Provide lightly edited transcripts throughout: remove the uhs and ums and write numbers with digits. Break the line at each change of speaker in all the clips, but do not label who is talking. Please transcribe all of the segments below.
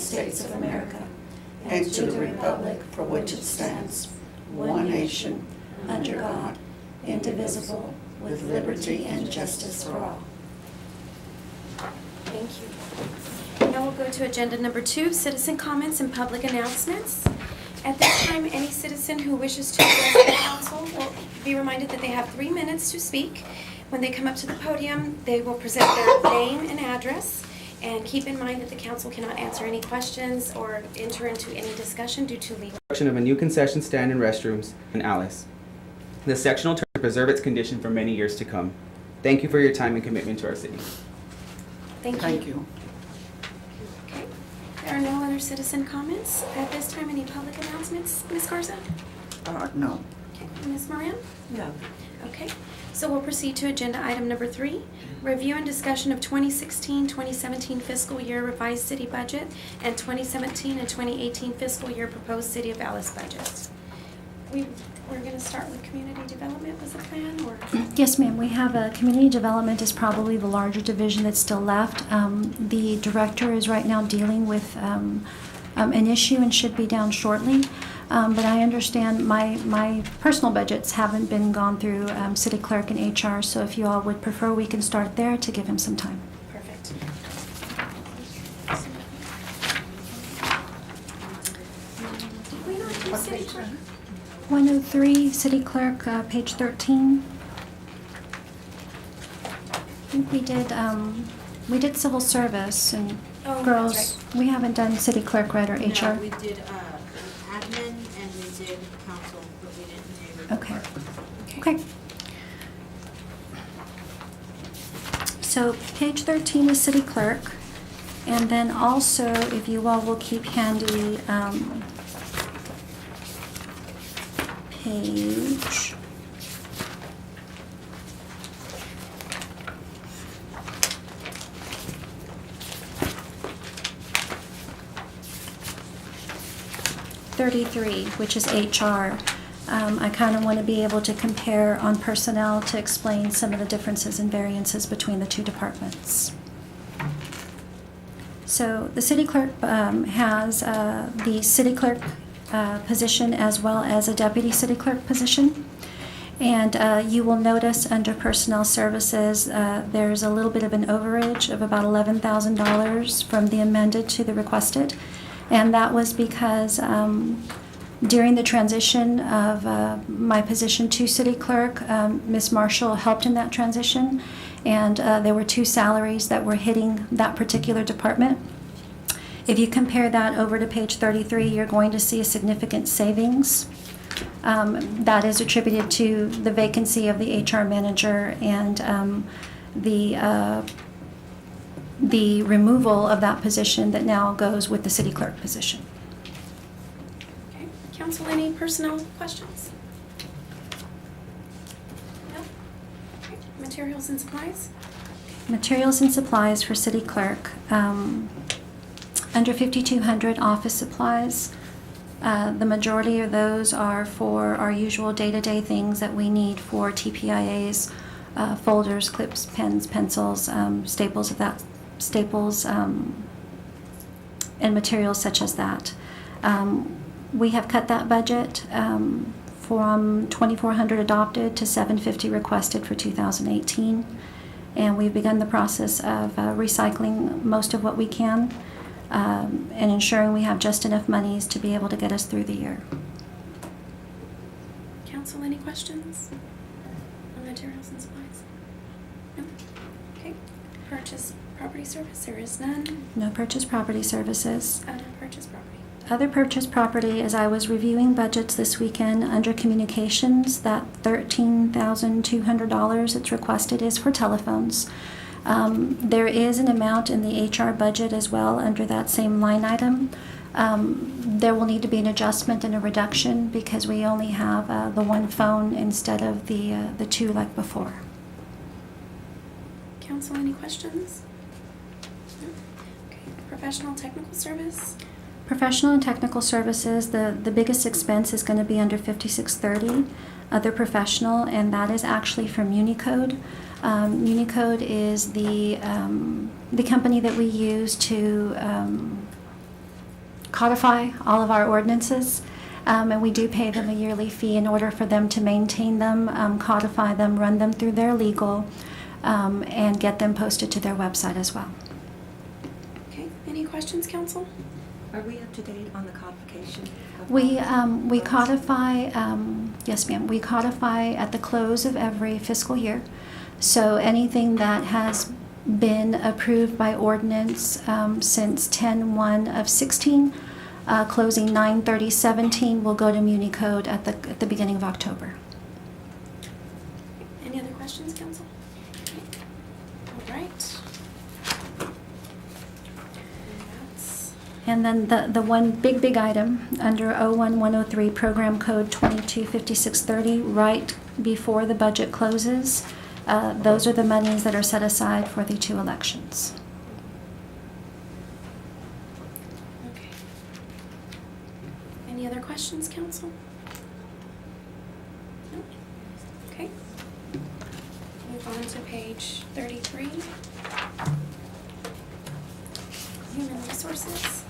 States of America and to the republic for which it stands, one nation, under God, indivisible, with liberty and justice for all.
Thank you. Now we'll go to agenda number 2, citizen comments and public announcements. At this time, any citizen who wishes to address the council will be reminded that they have 3 minutes to speak. When they come up to the podium, they will present their name and address. And keep in mind that the council cannot answer any questions or enter into any discussion due to legal.
Construction of a new concession stand and restrooms in Alice. This section will preserve its condition for many years to come. Thank you for your time and commitment to our city.
Thank you.
Thank you.
Okay. There are no other citizen comments. At this time, any public announcements, Ms. Garza?
No.
Okay. Ms. Moran?
No.
Okay. So we'll proceed to agenda item number 3, review and discussion of 2016-2017 fiscal year revised city budget and 2017 and 2018 fiscal year proposed City of Alice budgets. We're going to start with community development was the plan, or?
Yes, ma'am. We have community development is probably the larger division that's still left. The director is right now dealing with an issue and should be down shortly. But I understand my personal budgets haven't been gone through city clerk and HR, so if you all would prefer, we can start there to give him some time.
Perfect. Did we not do city clerk?
103, city clerk, page 13. I think we did civil service and
Oh,
girls.
that's
We haven't done city clerk, right, or HR?
No, we did admin and we did council, but we didn't do.
Okay. Okay. So page 13 is city clerk, and then also, if you all will keep handy, page 33, which is HR. I kind of want to be able to compare on personnel to explain some of the differences and variances between the two departments. So the city clerk has the city clerk position as well as a deputy city clerk position. And you will notice under personnel services, there's a little bit of an overage of about $11,000 from the amended to the requested. And that was because during the transition of my position to city clerk, Ms. Marshall helped in that transition, and there were 2 salaries that were hitting that particular department. If you compare that over to page 33, you're going to see a significant savings. That is attributed to the vacancy of the HR manager and the removal of that position that now goes with the city clerk position.
Okay. Council, any personnel questions? No? Okay. Materials and supplies?
Materials and supplies for city clerk. Under 5,200 office supplies, the majority of those are for our usual day-to-day things that we need for TPIAs, folders, clips, pens, pencils, staples, and materials such as that. We have cut that budget from 2,400 adopted to 750 requested for 2018, and we've begun the process of recycling most of what we can and ensuring we have just enough monies to be able to get us through the year.
Council, any questions on materials and supplies? No? Okay. Purchase property service, there is none.
No purchase property services.
Other purchase property.
Other purchase property, as I was reviewing budgets this weekend, under communications, that $13,200 that's requested is for telephones. There is an amount in the HR budget as well under that same line item. There will need to be an adjustment and a reduction because we only have the 1 phone instead of the 2 like before.
Council, any questions? No? Okay. Professional technical service?
Professional and technical services, the biggest expense is going to be under 5630, other professional, and that is actually from Unicode. Unicode is the company that we use to codify all of our ordinances. And we do pay them a yearly fee in order for them to maintain them, codify them, run them through their legal, and get them posted to their website as well.
Okay, any questions, council?
Are we up to date on the codification? of
We
policy?
codify, yes ma'am, we codify at the close of every fiscal year. So anything that has been approved by ordinance since 10/1 of 16, closing 9/30/17 will go to Muni Code at the beginning of October.
Any other questions, council? All right. And that's
And then the one big item under 01103 Program Code 225630, right before the budget closes, those are the monies that are set aside for the 2 elections.
okay. Any other questions, council? No? Okay. Move on to page 33. Human resources.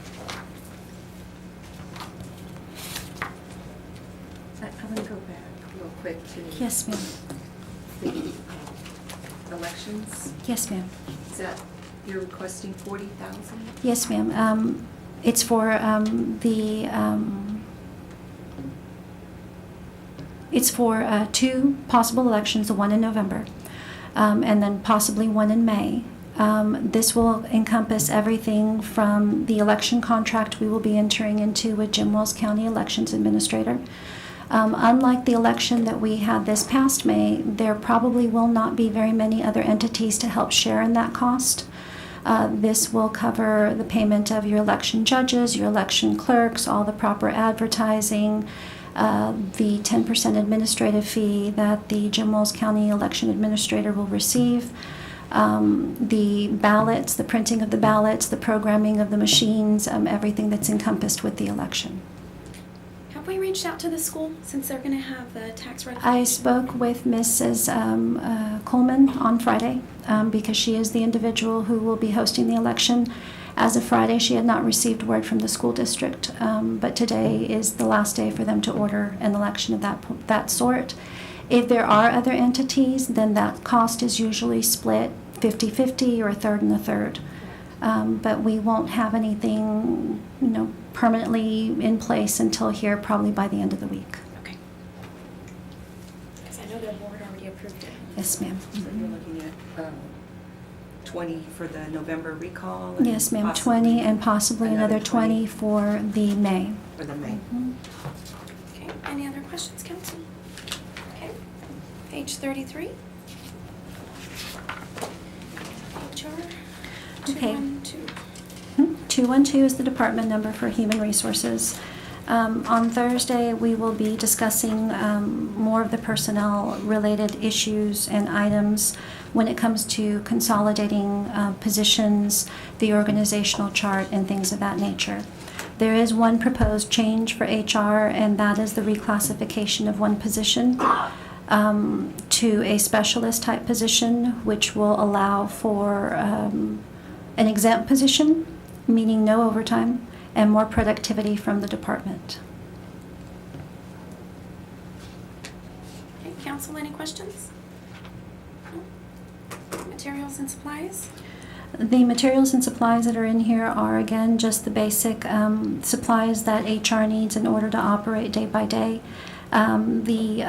I want to go back real quick to
Yes, ma'am.
the elections.
Yes, ma'am.
Is that, you're requesting 40,000?
Yes, ma'am. It's for it's for 2 possible elections, the one in November, and then possibly one in May. This will encompass everything from the election contract we will be entering into with Jim Wells County Elections Administrator. Unlike the election that we had this past May, there probably will not be very many other entities to help share in that cost. This will cover the payment of your election judges, your election clerks, all the proper advertising, the 10% administrative fee that the Jim Wells County Election Administrator will receive, the ballots, the printing of the ballots, the programming of the machines, everything that's encompassed with the election.
Have we reached out to the school since they're going to have the tax ratification?
I spoke with Mrs. Coleman on Friday because she is the individual who will be hosting the election. As of Friday, she had not received word from the school district, but today is the last day for them to order an election of that sort. If there are other entities, then that cost is usually split 50-50 or a third and a third. But we won't have anything, permanently in place until here probably by the end of the week.
Okay. Because I know their board already approved it.
Yes, ma'am.
So you're looking at 20 for the November recall? and
Yes, ma'am.
possibly
20 and possibly another 20 for the May.
For the May.
Okay, any other questions, council? Okay, page 33. HR
Okay.
212.
212 is the department number for Human Resources. On Thursday, we will be discussing more of the personnel-related issues and items when it comes to consolidating positions, the organizational chart, and things of that nature. There is one proposed change for HR, and that is the reclassification of one position to a specialist-type position, which will allow for an exempt position, meaning no overtime, and more productivity from the department.
Okay, council, any questions? No? Materials and supplies?
The materials and supplies that are in here are, again, just the basic supplies that HR needs in order to operate day by day. The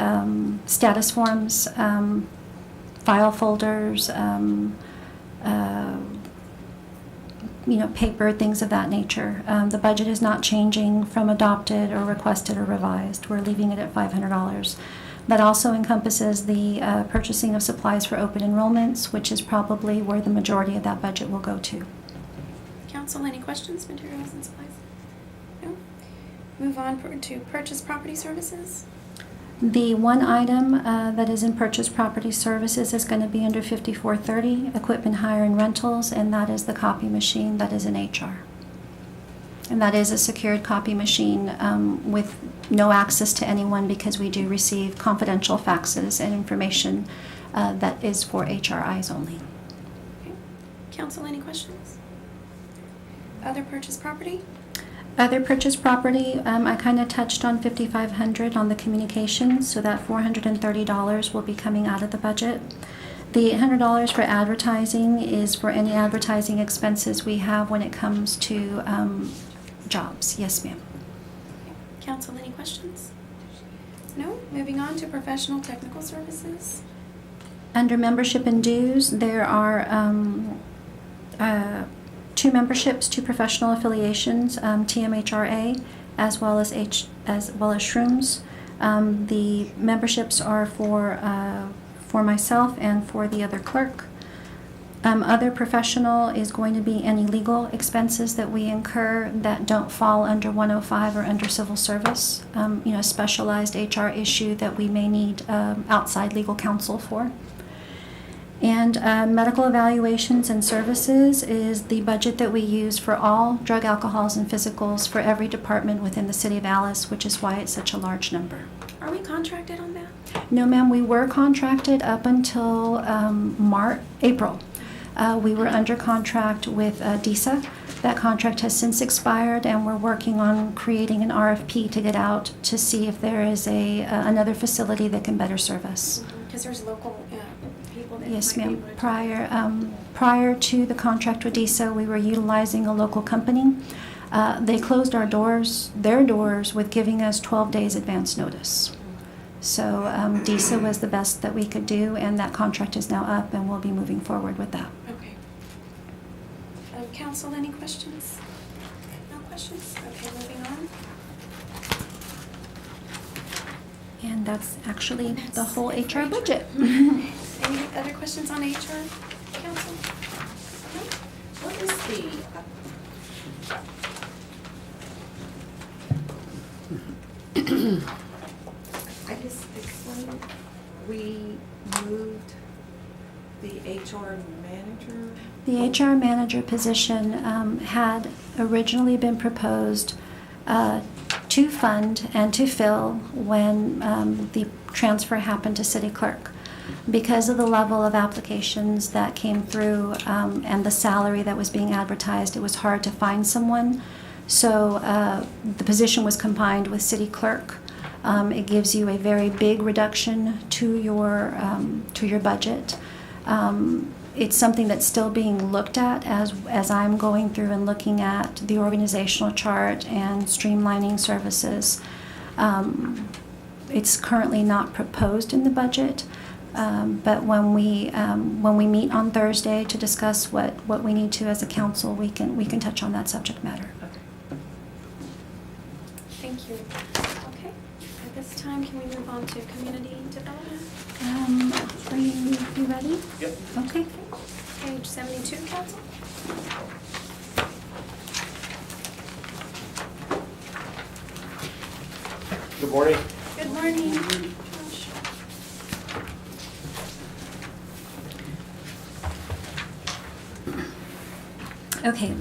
status forms, file folders, paper, things of that nature. The budget is not changing from adopted or requested or revised. We're leaving it at $500. That also encompasses the purchasing of supplies for open enrollments, which is probably where the majority of that budget will go to.
Council, any questions, materials and supplies? No? Move on to purchase property services?
The one item that is in purchase property services is going to be under 5430, equipment hire and rentals, and that is the copy machine that is in HR. And that is a secured copy machine with no access to anyone because we do receive confidential faxes and information that is for HR eyes only.
Okay. Council, any questions? Other purchase property?
Other purchase property, I kind of touched on $5,500 on the communications, so that $430 will be coming out of the budget. The $800 for advertising is for any advertising expenses we have when it comes to jobs. Yes, ma'am.
Council, any questions? No? Moving on to professional technical services.
Under membership and dues, there are 2 memberships, 2 professional affiliations, TMHRA as well as Shrooms. The memberships are for myself and for the other clerk. Other professional is going to be any legal expenses that we incur that don't fall under 105 or under civil service. Specialized HR issue that we may need outside legal counsel for. And medical evaluations and services is the budget that we use for all drug, alcohols, and physicals for every department within the city of Alice, which is why it's such a large number.
Are we contracted on that?
No, ma'am, we were contracted up until April. We were under contract with DISA. That contract has since expired, and we're working on creating an RFP to get out to see if there is another facility that can better serve us.
Because there's local people that
Yes,
might be
ma'am.
able to
Prior to the contract with DISA, we were utilizing a local company. They closed their doors with giving us 12 days advance notice. So DISA was the best that we could do, and that contract is now up, and we'll be moving forward with that.
Okay. Council, any questions? No questions? Okay, moving on.
And that's actually the whole HR budget.
Any other questions on HR, Council? No?
What is I guess explain, we moved the HR manager?
The HR manager position had originally been proposed to fund and to fill when the transfer happened to city clerk. Because of the level of applications that came through and the salary that was being advertised, it was hard to find someone. So the position was combined with city clerk. It gives you a very big reduction to your budget. It's something that's still being looked at as I'm going through and looking at the organizational chart and streamlining services. It's currently not proposed in the budget, but when we meet on Thursday to discuss what we need to as a council, we can touch on that subject matter.
Thank you. Okay. At this time, can we move on to community development?
Are you ready?
Yep.
Okay.
Page 72, Council.
Good morning.
Good morning. Josh.
Okay,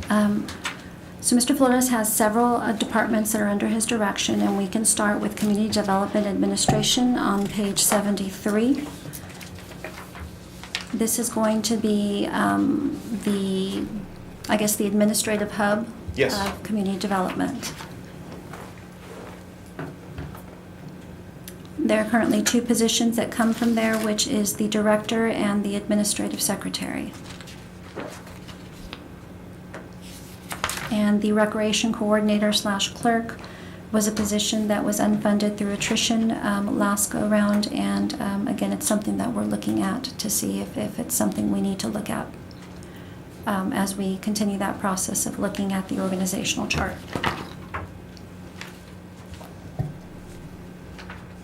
so Mr. Flores has several departments that are under his direction, and we can start with Community Development Administration on page 73. This is going to be the administrative hub
Yes.
of community development. There are currently 2 positions that come from there, which is the director and the administrative secretary. And the recreation coordinator / clerk was a position that was unfunded through attrition last go around, and again, it's something that we're looking at to see if it's something we need to look at as we continue that process of looking at the organizational chart.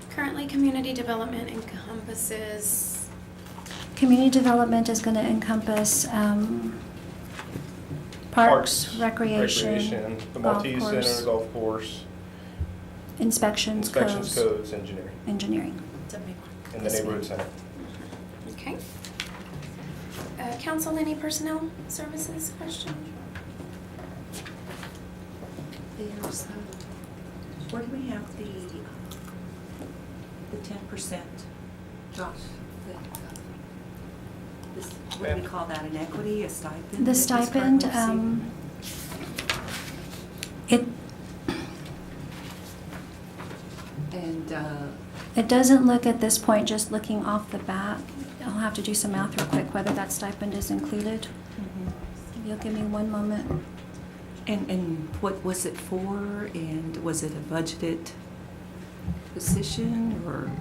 Currently, community development encompasses.
Community development is going to encompass parks, recreation,
the
golf
Maltese
course,
Center, golf course,
inspections,
codes,
engineering.
It's a big one.
and the
Yes,
neighborhood
ma'am.
center.
Okay. Council, any personnel services question?
There's, where do we have the 10%, Josh? What do we call that, an equity, a stipend?
The
that was
stipend,
currently received? And,
It doesn't look at this point, just looking off the bat. I'll have to do some math real quick, whether that stipend is included. If you'll give me one moment.
and what was it for? And was it a budgeted position or?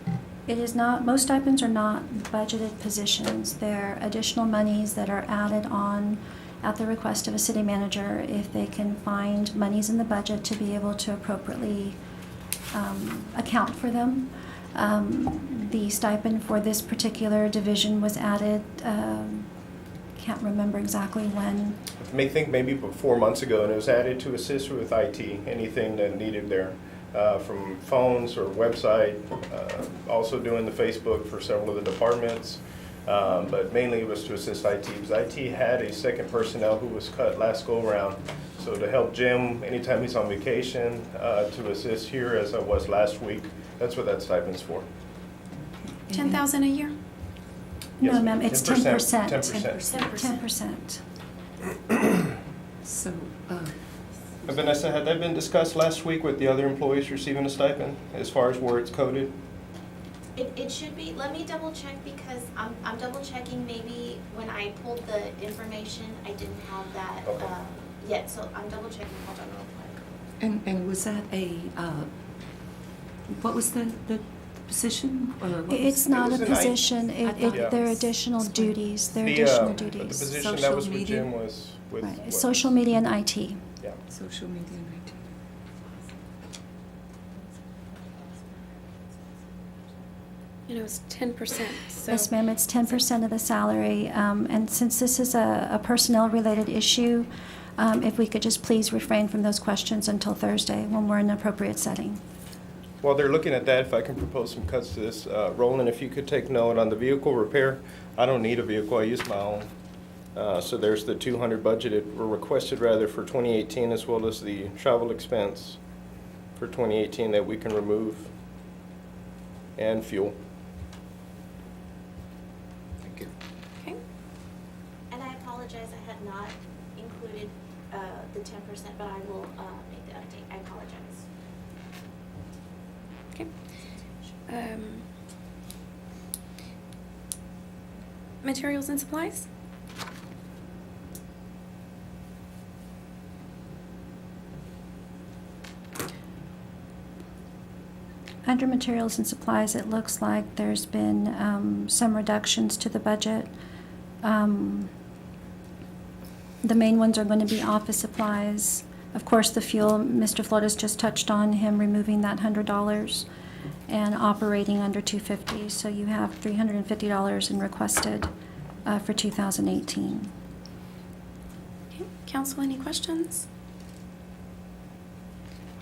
It is not, most stipends are not budgeted positions. They're additional monies that are added on at the request of a city manager if they can find monies in the budget to be able to appropriately account for them. The stipend for this particular division was added, can't remember exactly when.
I think maybe 4 months ago, and it was added to assist with IT, anything that needed there, from phones or website, also doing the Facebook for several of the departments. But mainly it was to assist IT, because IT had a second personnel who was cut last go-around. So to help Jim anytime he's on vacation, to assist here as I was last week, that's what that stipend's for.
10,000 a year?
Yes,
No, ma'am, it's 10%.
10%.
10%.
So,
Vanessa, had that been discussed last week with the other employees receiving a stipend, as far as where it's coded?
It should be, let me double check because I'm double checking maybe when I pulled the information, I didn't have that
Okay.
yet, so I'm double checking, hold on real quick.
and was that a, what was the position? Or what was-
It's not a
was an
position,
I thought it
they're
was-
additional duties, they're
The,
additional
The
duties.
position that
Social
was with
media?
Jim was with.
Right,
what?
social media and IT.
Yeah.
Social media and IT.
You know, it's 10%, so.
Yes, ma'am, it's 10% of the salary, and since this is a personnel-related issue, if we could just please refrain from those questions until Thursday, when we're in an appropriate setting.
While they're looking at that, if I can propose some cuts to this, Roland, if you could take note on the vehicle repair, I don't need a vehicle, I use my own. So there's the 200 budgeted, or requested rather, for 2018, as well as the travel expense for 2018 that we can remove, and fuel. Thank you.
Okay.
And I apologize, I had not included the 10%, but I will make the update, I apologize.
Okay. Materials and supplies?
Under materials and supplies, it looks like there's been some reductions to the budget. The main ones are going to be office supplies. Of course, the fuel, Mr. Flores just touched on him removing that $100 and operating under $250. So you have $350 in requested for 2018.
Okay. Council, any questions?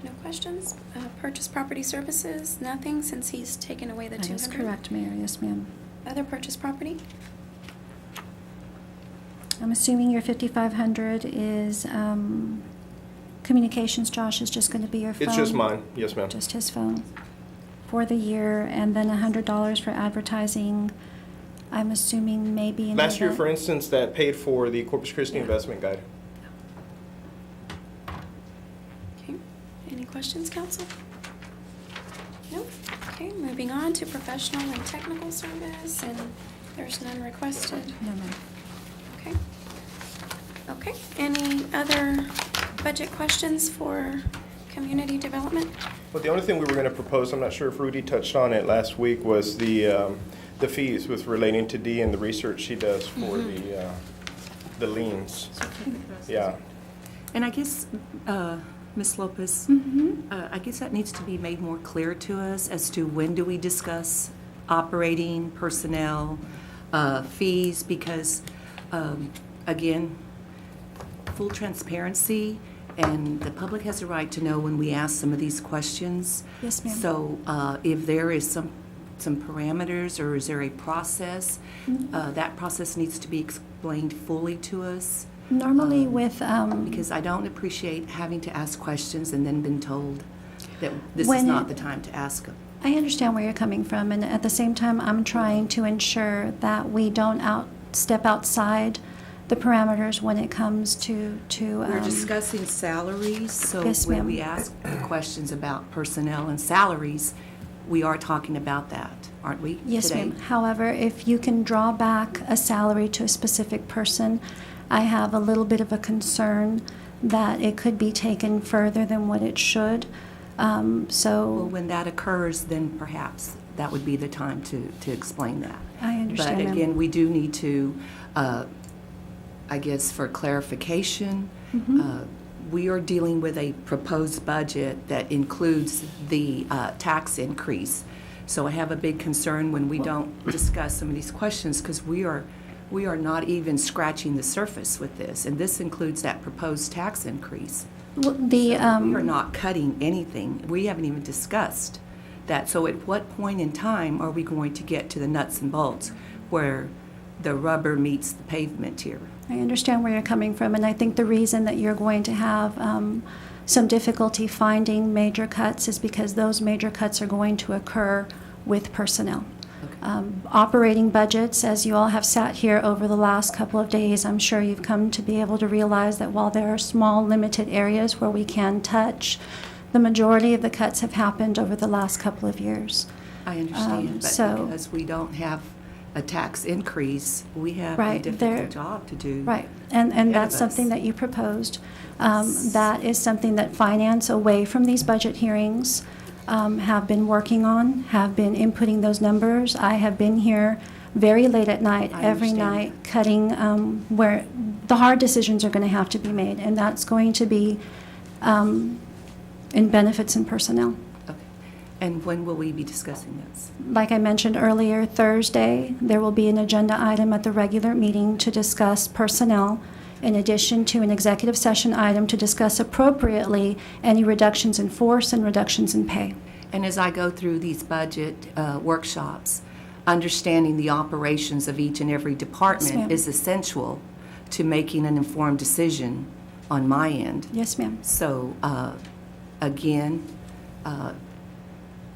No questions? Purchase property services, nothing, since he's taken away the 200?
That is correct, Mayor. Yes, ma'am.
Other purchase property?
I'm assuming your 5,500 is communications. Josh, is just going to be your phone?
It's just mine, yes, ma'am.
Just his phone for the year, and then $100 for advertising. I'm assuming maybe in the
Last year,
event-
for instance, that paid for the Corpus Christi investment guide.
Okay. Any questions, council? No? Okay, moving on to professional and technical service, and there's none requested.
No, ma'am.
Okay. Okay, any other budget questions for community development?
Well, the only thing we were going to propose, I'm not sure if Rudy touched on it last week, was the fees with relating to Dee and the research she does for the liens. Yeah.
And I guess, Ms. Lopez, I guess that needs to be made more clear to us as to when do we discuss operating, personnel, fees, because, again, full transparency, and the public has a right to know when we ask some of these questions.
Yes, ma'am.
So if there is some parameters, or is there a process, that process needs to be explained fully to us.
Normally with
Because I don't appreciate having to ask questions and then been told that this is
When
not
it-
the time to ask them.
I understand where you're coming from, and at the same time, I'm trying to ensure that we don't step outside the parameters when it comes to
We're discussing salaries, so
Yes,
when
ma'am.
we ask questions about personnel and salaries, we are talking about that, aren't we?
Yes,
today?
ma'am. However, if you can draw back a salary to a specific person, I have a little bit of a concern that it could be taken further than what it should.
Well, when that occurs, then perhaps that would be the time to explain that.
I understand,
But
ma'am.
again, we do need to, I guess for clarification, we are dealing with a proposed budget that includes the tax increase. So I have a big concern when we don't discuss some of these questions, because we are not even scratching the surface with this, and this includes that proposed tax increase.
Well,
We are not cutting anything. We haven't even discussed that. So at what point in time are we going to get to the nuts and bolts where the rubber meets the pavement here?
I understand where you're coming from, and I think the reason that you're going to have some difficulty finding major cuts is because those major cuts are going to occur with personnel. Operating budgets, as you all have sat here over the last couple of days, I'm sure you've come to be able to realize that while there are small, limited areas where we can touch, the majority of the cuts have happened over the last couple of years.
I understand, but
so-
because we don't have a tax increase, we have a
Right,
difficult
there-
job to do.
Right, and
ahead of
that's something
us.
that you proposed. That is something that finance, away from these budget hearings, have been working on, have been inputting those numbers. I have been here very late at night,
I
every
understand
night, cutting where the hard decisions are going to have to be made, and that's going to be in benefits and personnel.
Okay. And when will we be discussing this?
Like I mentioned earlier, Thursday, there will be an agenda item at the regular meeting to discuss personnel, in addition to an executive session item to discuss appropriately any reductions in force and reductions in pay.
And as I go through these budget workshops, understanding the operations of each and every
Yes,
department
ma'am.
is essential to making an informed decision on my end.
Yes, ma'am.
So, again,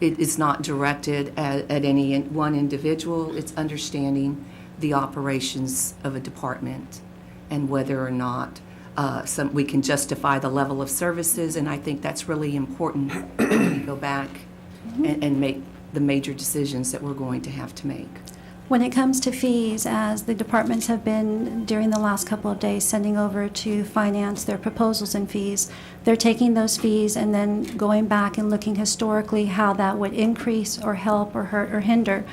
it is not directed at any one individual. It's understanding the operations of a department and whether or not we can justify the level of services. And I think that's really important when we go back and make the major decisions that we're going to have to make.
When it comes to fees, as the departments have been during the last couple of days sending over to finance their proposals and fees, they're taking those fees and then going back and looking historically how that would increase or help or hurt or hinder,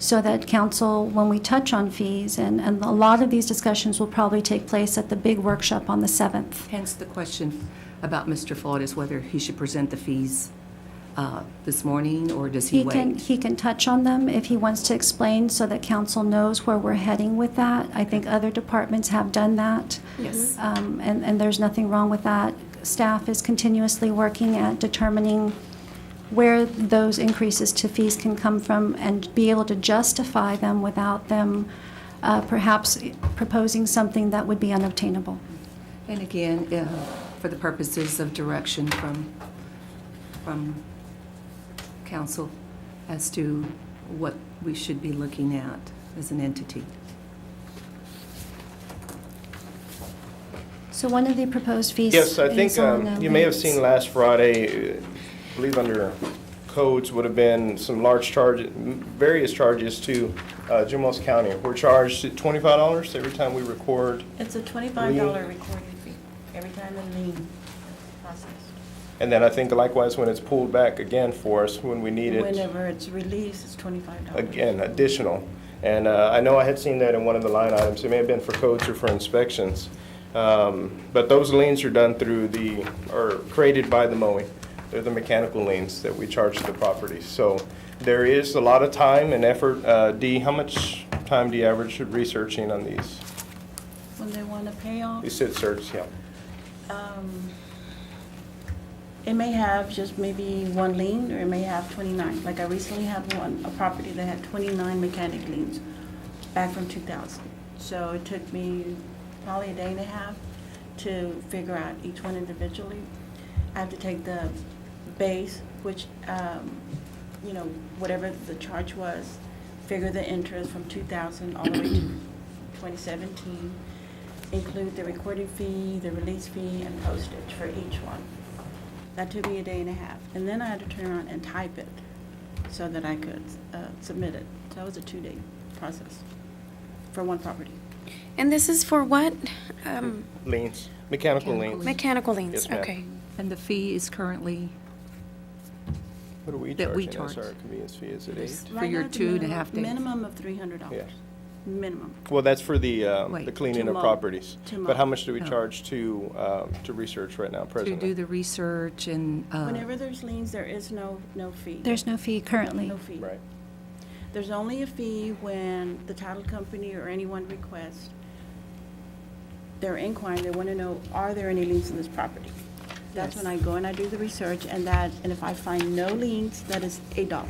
so that council, when we touch on fees, and a lot of these discussions will probably take place at the big workshop on the 7th.
Hence the question about Mr. Floyd is whether he should present the fees this morning, or does he wait?
He can touch on them if he wants to explain, so that council knows where we're heading with that. I think other departments have done that.
Yes.
And there's nothing wrong with that. Staff is continuously working at determining where those increases to fees can come from and be able to justify them without them perhaps proposing something that would be unobtainable.
And again, for the purposes of direction from council as to what we should be looking at as an entity.
So one of the proposed fees
Yes, I think
is on,
you may have
rates.
seen last Friday, I believe under codes would have been some large charges, various charges to Jumelos County. We're charged $25 every time we record.
It's a $25 recording fee every time a lien is processed.
And then I think likewise when it's pulled back again for us, when we need it,
Whenever it's released, it's $25.
again, additional. And I know I had seen that in one of the line items. It may have been for codes or for inspections. But those liens are done through or created by the mowing. They're the mechanical liens that we charge to the property. So there is a lot of time and effort. Dee, how much time do you average researching on these?
When they want to pay off,
These sit certs, yeah.
it may have just maybe one lien, or it may have 29. Like I recently had a property that had 29 mechanic liens back from 2000. So it took me probably a day and a half to figure out each one individually. I have to take the base, which, whatever the charge was, figure the interest from 2000 all the way to 2017, include the recording fee, the release fee, and postage for each one. That took me a day and a half. And then I had to turn around and type it. so that I could submit it. So that was a 2-day process for one property.
And this is for what?
Liens, mechanical liens.
Mechanical liens,
Yes, ma'am.
okay.
And the fee is currently,
What are we
that we
charging as
charge.
our convenience fee? Is it 8?
For
Right
your
now, it's a
2.5
minimum-
days.
Minimum of $300.
Yeah.
Minimum.
Well, that's for the
Wait,
cleaning
to
of
mow.
properties.
To mow.
But how much do we
No.
charge to research right now,
to
presently?
do the research and,
Whenever there's liens, there is no fee.
There's no fee currently.
No fee.
Right.
There's only a fee when the title company or anyone requests, they're inquiring, they want to know, are there any liens on this property? That's when I go and I do the research, and if I find no liens, that is $8.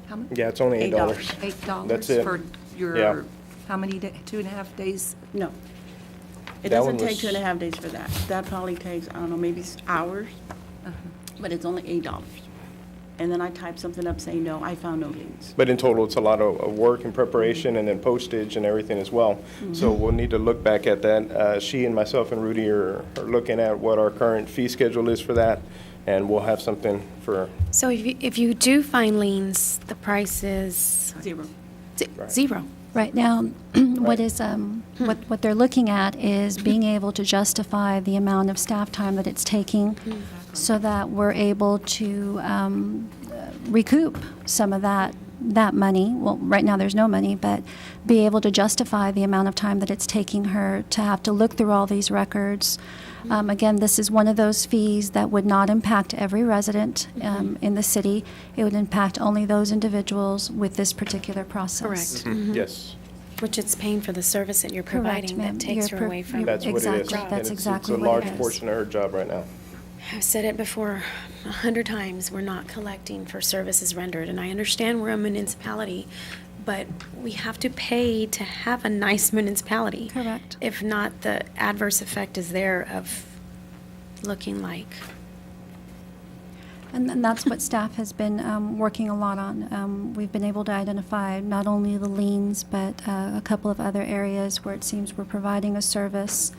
how much?
Yeah, it's only $8.
$8.
$8
That's it.
for
Yeah.
your, how many, 2.5 days?
No. It
That
doesn't
one
take
was-
2.5 days for that. That probably takes, I don't know, maybe hours, but it's only $8. And then I type something up saying, no, I found no liens.
But in total, it's a lot of work and preparation and then postage and everything as well. So we'll need to look back at that. She and myself and Rudy are looking at what our current fee schedule is for that, and we'll have something for,
So if you do find liens, the price is
Zero.
Right.
zero.
Right now, what they're looking at is being able to justify the amount of staff time that it's taking so that we're able to recoup some of that money. Well, right now there's no money, but be able to justify the amount of time that it's taking her to have to look through all these records. Again, this is one of those fees that would not impact every resident in the city. It would impact only those individuals with this particular process.
Correct.
yes,
Which it's paying for the service that you're
Correct,
providing
ma'am.
that takes
You're
her
pro-
away from.
you're-
that's what it is.
Exactly.
And
That's
it's-
exactly
It's a
what it
large
is.
portion of her job right now.
I've said it before 100 times, we're not collecting for services rendered, and I understand we're a municipality, but we have to pay to have a nice municipality.
Correct.
If not, the adverse effect is there of looking like.
And that's what staff has been working a lot on. We've been able to identify not only the liens, but a couple of other areas where it seems we're providing a service.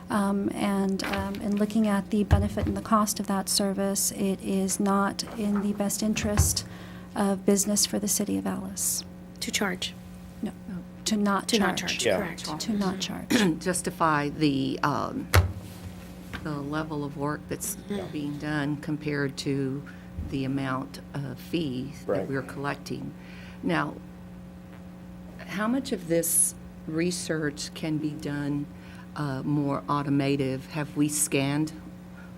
And looking at the benefit and the cost of that service, it is not in the best interest of business for the city of Alice.
To charge.
No, to not
To not
charge.
charge,
Yeah.
correct.
To not charge.
Justify the level of work that's being done compared to the amount of fees
Right.
that we're collecting. Now, how much of this research can be done more automative? Have we scanned?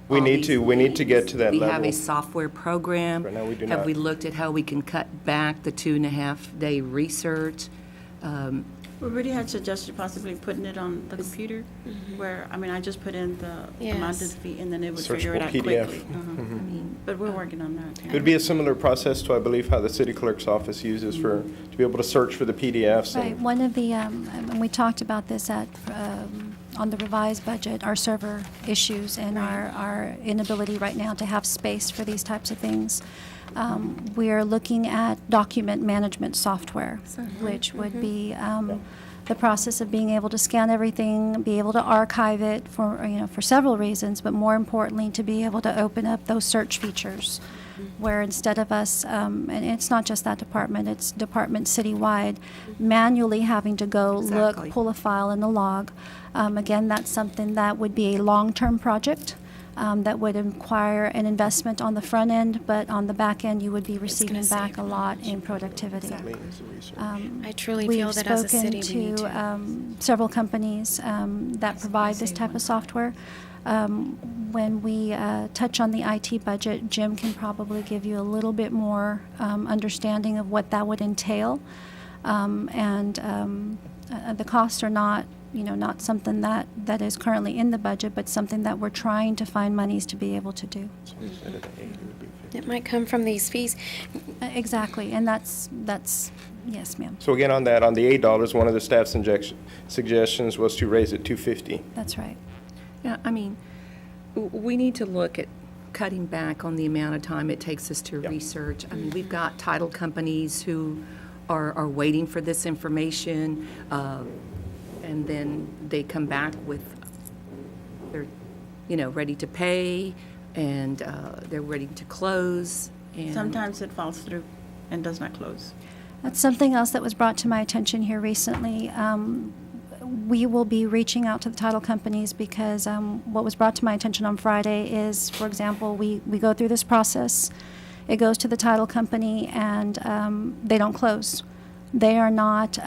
We
all
need
these
to- we need to get
liens?
to that
We have a
level.
software program?
Right now, we do
Have
not.
we looked at how we can cut back the 2.5-day research?
We already had suggested possibly putting it on the computer, where, I just put in the amount of
Yes.
the fee, and then it would figure it
Searchable
out
PDF.
quickly.
I mean,
But we're working on that.
It would be a similar process to, I believe, how the city clerk's office uses to be able to search for the PDFs.
Right,
And
one of the, and we talked about this on the revised budget, our server issues and our inability right now to have space for these types of things. We are looking at document management software, which would be the process of being able to scan everything, be able to archive it for several reasons, but more importantly, to be able to open up those search features, where instead of us, and it's not just that department, it's departments citywide, manually having to go
Exactly.
look, pull a file in the log. Again, that's something that would be a long-term project that would require an investment on the front end, but on the back end, you would be receiving
gonna
back
save
a lot in productivity.
liens and research.
I truly
We've
feel that as a city, we need
spoken
to.
to several companies that provide this type of software. When we touch on the IT budget, Jim can probably give you a little bit more understanding of what that would entail. The costs are not, not something that is currently in the budget, but something that we're trying to find monies to be able to do.
So instead of the 8, it would be 50.
It might come from these fees.
Exactly, and that's, yes, ma'am,
So again, on that, on the $8, one of the staff's suggestions was to raise it to $50.
that's right.
Yeah, we need to look at cutting back on the amount of time it takes us to
Yep.
research. We've got title companies who are waiting for this information, and then they come back with, they're, ready to pay, and they're ready to close. And
Sometimes it falls through, and does not close.
That's something else that was brought to my attention here recently. We will be reaching out to the title companies because what was brought to my attention on Friday is, for example, we go through this process. It goes to the title company and they don't close. They are not,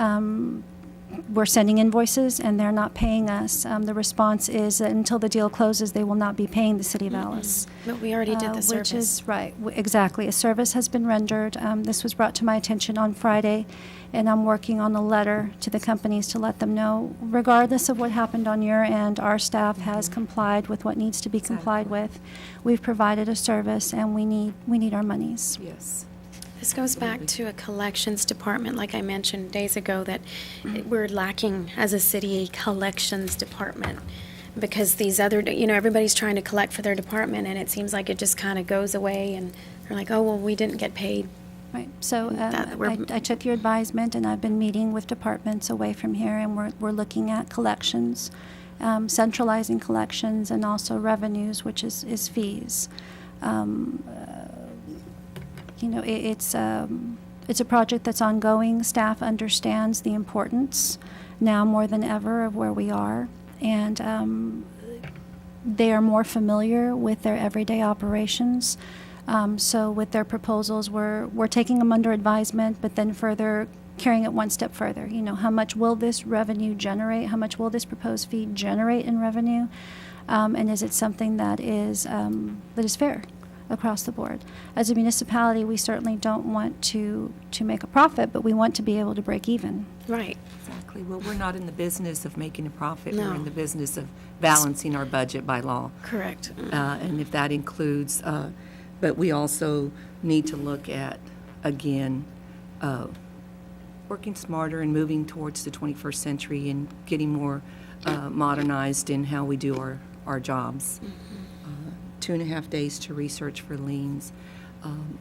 we're sending invoices and they're not paying us. The response is that until the deal closes, they will not be paying the City of Alice.
But we already did the
Which
service.
is right, exactly. A service has been rendered. This was brought to my attention on Friday, and I'm working on a letter to the companies to let them know, regardless of what happened on your end, our staff has complied with what needs to be complied with. We've provided a service, and we need our monies.
Yes.
This goes back to a collections department, like I mentioned days ago, that we're lacking as a city a collections department. Because these other, everybody's trying to collect for their department, and it seems like it just kind of goes away, and they're like, oh, well, we didn't get paid.
Right, so
That we're-
I took your advisement, and I've been meeting with departments away from here, and we're looking at collections, centralizing collections, and also revenues, which is fees. It's a project that's ongoing. Staff understands the importance now more than ever of where we are, and they are more familiar with their everyday operations. So with their proposals, we're taking them under advisement, but then further carrying it one step further. How much will this revenue generate? How much will this proposed fee generate in revenue? And is it something that is fair across the board? As a municipality, we certainly don't want to make a profit, but we want to be able to break even.
Right.
Exactly. Well, we're not in the business of making a profit.
No.
We're in the business of balancing our budget by law.
Correct.
And if that includes, but we also need to look at, again, working smarter and moving towards the 21st century and getting more modernized in how we do our jobs. 2.5 days to research for liens.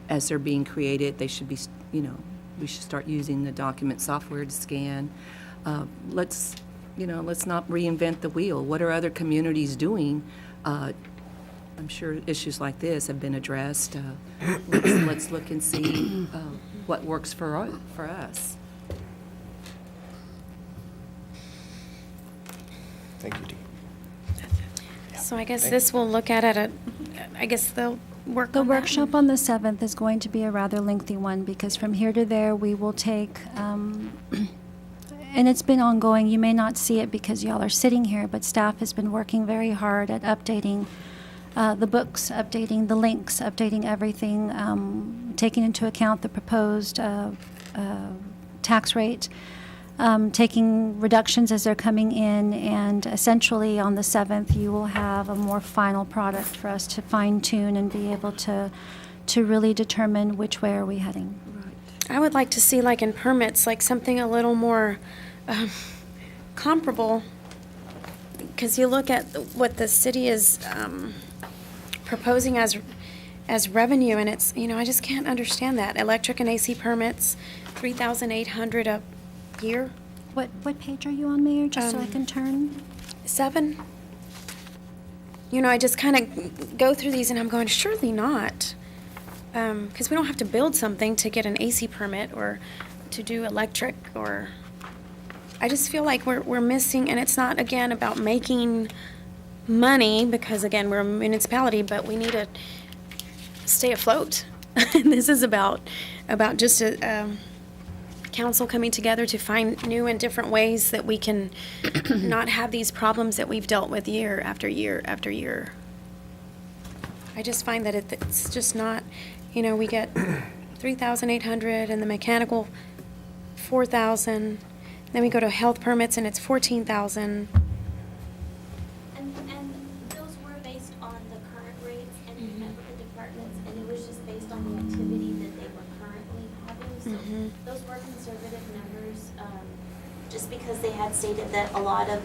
As they're being created, they should be, we should start using the document software to scan. Let's not reinvent the wheel. What are other communities doing? I'm sure issues like this have been addressed. Let's look and see what works for us.
Thank you, Dee.
So I guess this will look at it, I guess they'll work
The
on that.
workshop on the 7th is going to be a rather lengthy one because from here to there, we will take, and it's been ongoing. You may not see it because y'all are sitting here, but staff has been working very hard at updating the books, updating the links, updating everything, taking into account the proposed tax rate, taking reductions as they're coming in, and essentially on the 7th, you will have a more final product for us to fine-tune and be able to really determine which way are we heading.
I would like to see, like in permits, like something a little more comparable, because you look at what the city is proposing as revenue, and it's, I just can't understand that. Electric and AC permits, $3,800 a year.
What page are you on, Mayor, just so I can turn?
7. I just kind of go through these and I'm going, surely not. Because we don't have to build something to get an AC permit or to do electric, or I just feel like we're missing, and it's not, again, about making money, because, again, we're a municipality, but we need to stay afloat. This is about just a council coming together to find new and different ways that we can not have these problems that we've dealt with year after year after year. I just find that it's just not, we get $3,800 and the mechanical $4,000. Then we go to health permits and it's $14,000.
And those were based on the current rates, and we met with the departments, and it was just based on the activity that they were currently having. So those were conservative numbers, just because they had stated that a lot of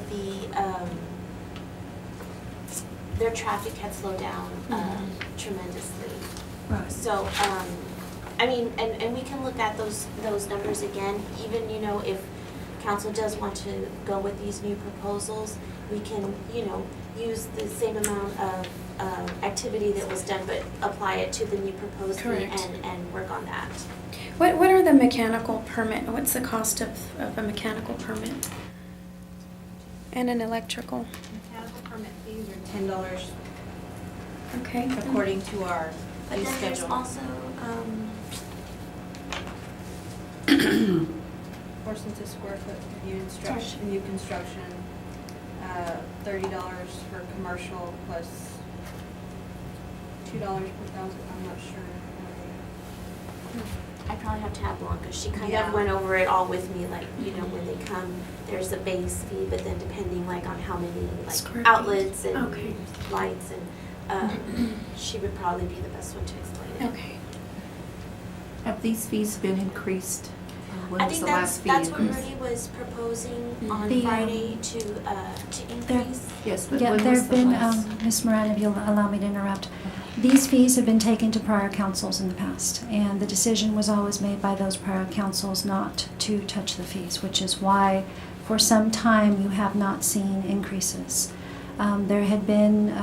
their traffic had slowed down tremendously.
Right.
So, and we can look at those numbers again, even, if council does want to go with these new proposals, we can, use the same amount of activity that was done, but apply it to the new proposed fee
Correct.
and work on that.
What are the mechanical permit, what's the cost of a mechanical permit? And an electrical?
Mechanical permit fees are $10
Okay.
according to our
But
fee
then there's
schedule.
also,
Portions of square foot for new construction, $30 for commercial plus $2 per thousand, I'm not sure.
I probably have to have Blanca, she kind
Yeah.
of went over it all with me, like, you know, when they come, there's a base fee, but then depending like on how many
Square
like
feet.
outlets and
Okay.
lights and, she would probably be the best one to explain it.
Okay.
Have these fees been increased? When
I
was
think
the last fee
that's what
increase?
Rudy was proposing on
The,
Friday to increase.
Yes, but
Yeah,
when
there
was
have
the
been,
last?
Ms. Moran, if you'll allow me to interrupt, these fees have been taken to prior councils in the past, and the decision was always made by those prior councils not to touch the fees, which is why for some time you have not seen increases. There had been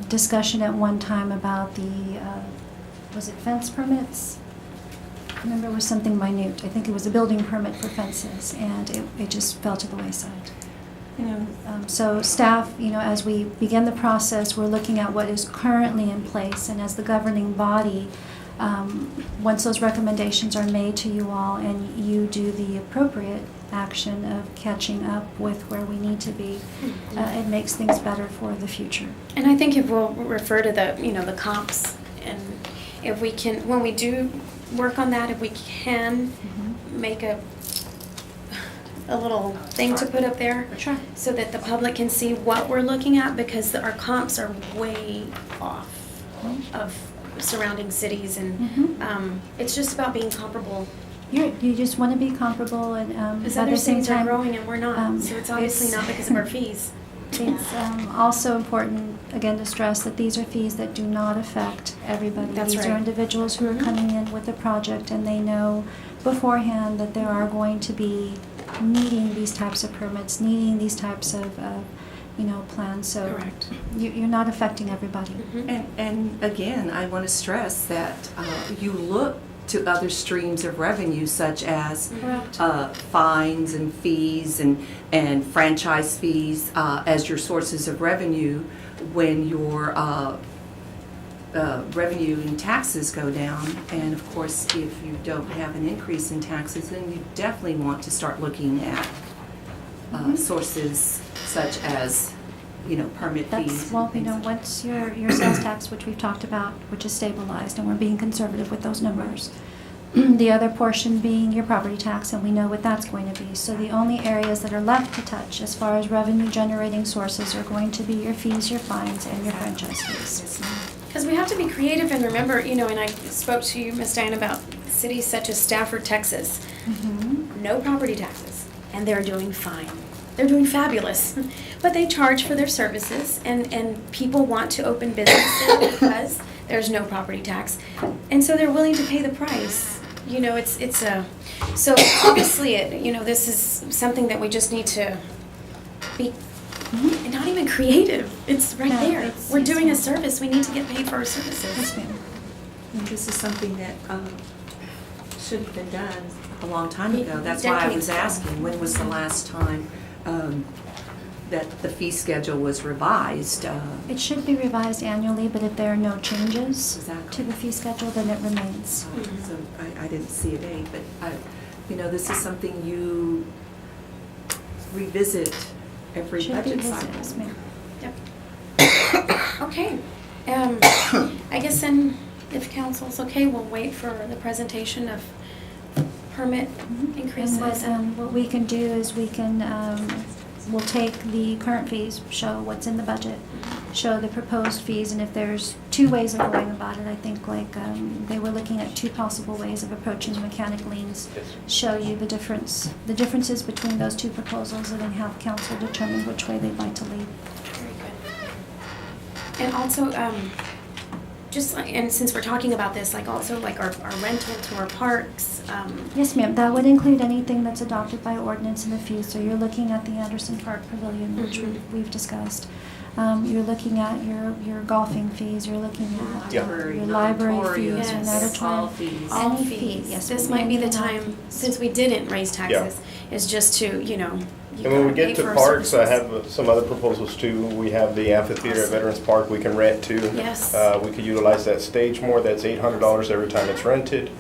discussion at one time about the, was it fence permits? I remember it was something minute. I think it was a building permit for fences, and it just fell to the wayside.
You know,
So staff, as we begin the process, we're looking at what is currently in place, and as the governing body, once those recommendations are made to you all and you do the appropriate action of catching up with where we need to be, it makes things better for the future.
And I think if we'll refer to the comps, and if we can, when we do work on that, if we can make a little thing to put up there.
Sure.
So that the public can see what we're looking at, because our comps are way off of surrounding cities, and it's just about being comparable.
You just want to be comparable, and
Because
at
other
the same
cities are
time,
growing and we're not, so it's obviously
it's-
not because of our fees.
It's also important, again, to stress that these are fees that do not affect everybody.
That's
These are
right.
individuals who are coming in with a project, and they know beforehand that there are going to be needing these types of permits, needing these types of, plans. So
Correct.
you're not affecting everybody.
And again, I want to stress that you look to other streams of revenue, such as
Correct.
fines and fees and franchise fees as your sources of revenue when your revenue and taxes go down. And of course, if you don't have an increase in taxes, then you definitely want to start looking at sources such as, permit fees.
That's, well,
and things like that.
once your sales tax, which we've talked about, which is stabilized, and we're being conservative with those numbers. The other portion being your property tax, and we know what that's going to be. So the only areas that are left to touch as far as revenue generating sources are going to be your fees, your fines, and your franchise fees.
Yes, ma'am.
Because we have to be creative and remember, and I spoke to you, Ms. Diane, about cities such as Stafford, Texas. No property taxes, and they're doing fine. They're doing fabulous. But they charge for their services, and people want to open businesses because there's no property tax. And so they're willing to pay the price. So obviously, this is something that we just need to be, and not even creative. It's right
No,
there.
it's-
We're
yes,
doing a
ma'am.
service. We need to get paid for our services.
Yes, ma'am.
And this is something that should have been done a long time ago.
Yeah,
That's why I was
decades ago.
asking, when was the last time that the fee schedule was revised?
It should be revised annually, but if there are no changes
Exactly.
to the fee schedule, then it remains.
So I didn't see a date, but this is something you revisit every
Should be
budget
visited,
cycle.
yes, ma'am.
Yep. Okay. I guess then, if council's okay, we'll wait for the presentation of permit increases.
And what we can do is we'll take the current fees, show what's in the budget, show the proposed fees, and if there's two ways of going about it, I think they were looking at two possible ways of approaching the mechanic liens, show you the differences between those two proposals, and then have council determine which way they'd like to lead.
Very good. And also, and since we're talking about this, also our rental to our parks,
Yes, ma'am, that would include anything that's adopted by ordinance in the fee, so you're looking at the Anderson Park Pavilion, which we've discussed. You're looking at your golfing fees, you're looking at
Yeah.
your library fees, your
Yes.
natatorium.
All fees.
All
Any
fees.
fee, yes,
This
we
might be
may
the
need all
time,
fees.
since we didn't raise taxes, is just to, you know, you
And when we
gotta pay
get to
for our
parks, I
services.
have some other proposals too. We have the amphitheater at
Awesome.
Veterans Park we can rent too.
Yes.
We could utilize that stage more. That's $800 every time it's rented.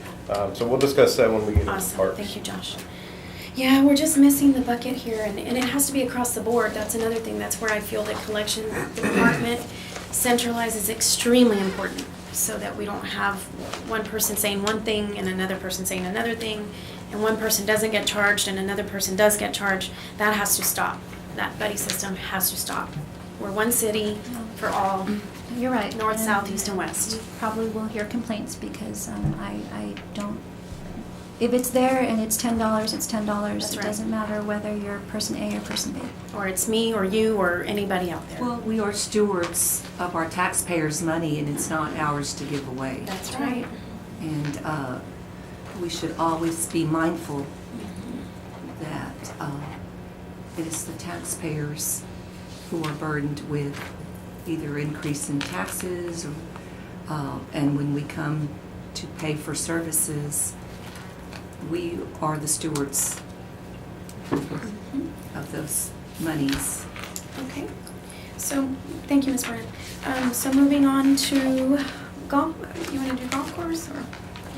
So we'll discuss that when we get into
Awesome,
parks.
thank you, Josh. Yeah, we're just missing the bucket here, and it has to be across the board. That's another thing. That's where I feel that collection department centralized is extremely important, so that we don't have one person saying one thing and another person saying another thing, and one person doesn't get charged and another person does get charged. That has to stop. That buddy system has to stop. We're one city for all.
You're right.
North, south, east, and west.
You probably will hear complaints because I don't, if it's there and it's $10, it's $10.
That's
It
right.
doesn't matter whether you're person A or person B.
Or it's me or you or anybody out there.
Well, we are stewards of our taxpayers' money, and it's not ours to give away.
That's right.
And we should always be mindful that it is the taxpayers who are burdened with either increase in taxes or, and when we come to pay for services, we are the stewards of those monies.
Okay, so, thank you, Ms. Byrne. So moving on to golf, you wanna do golf course, or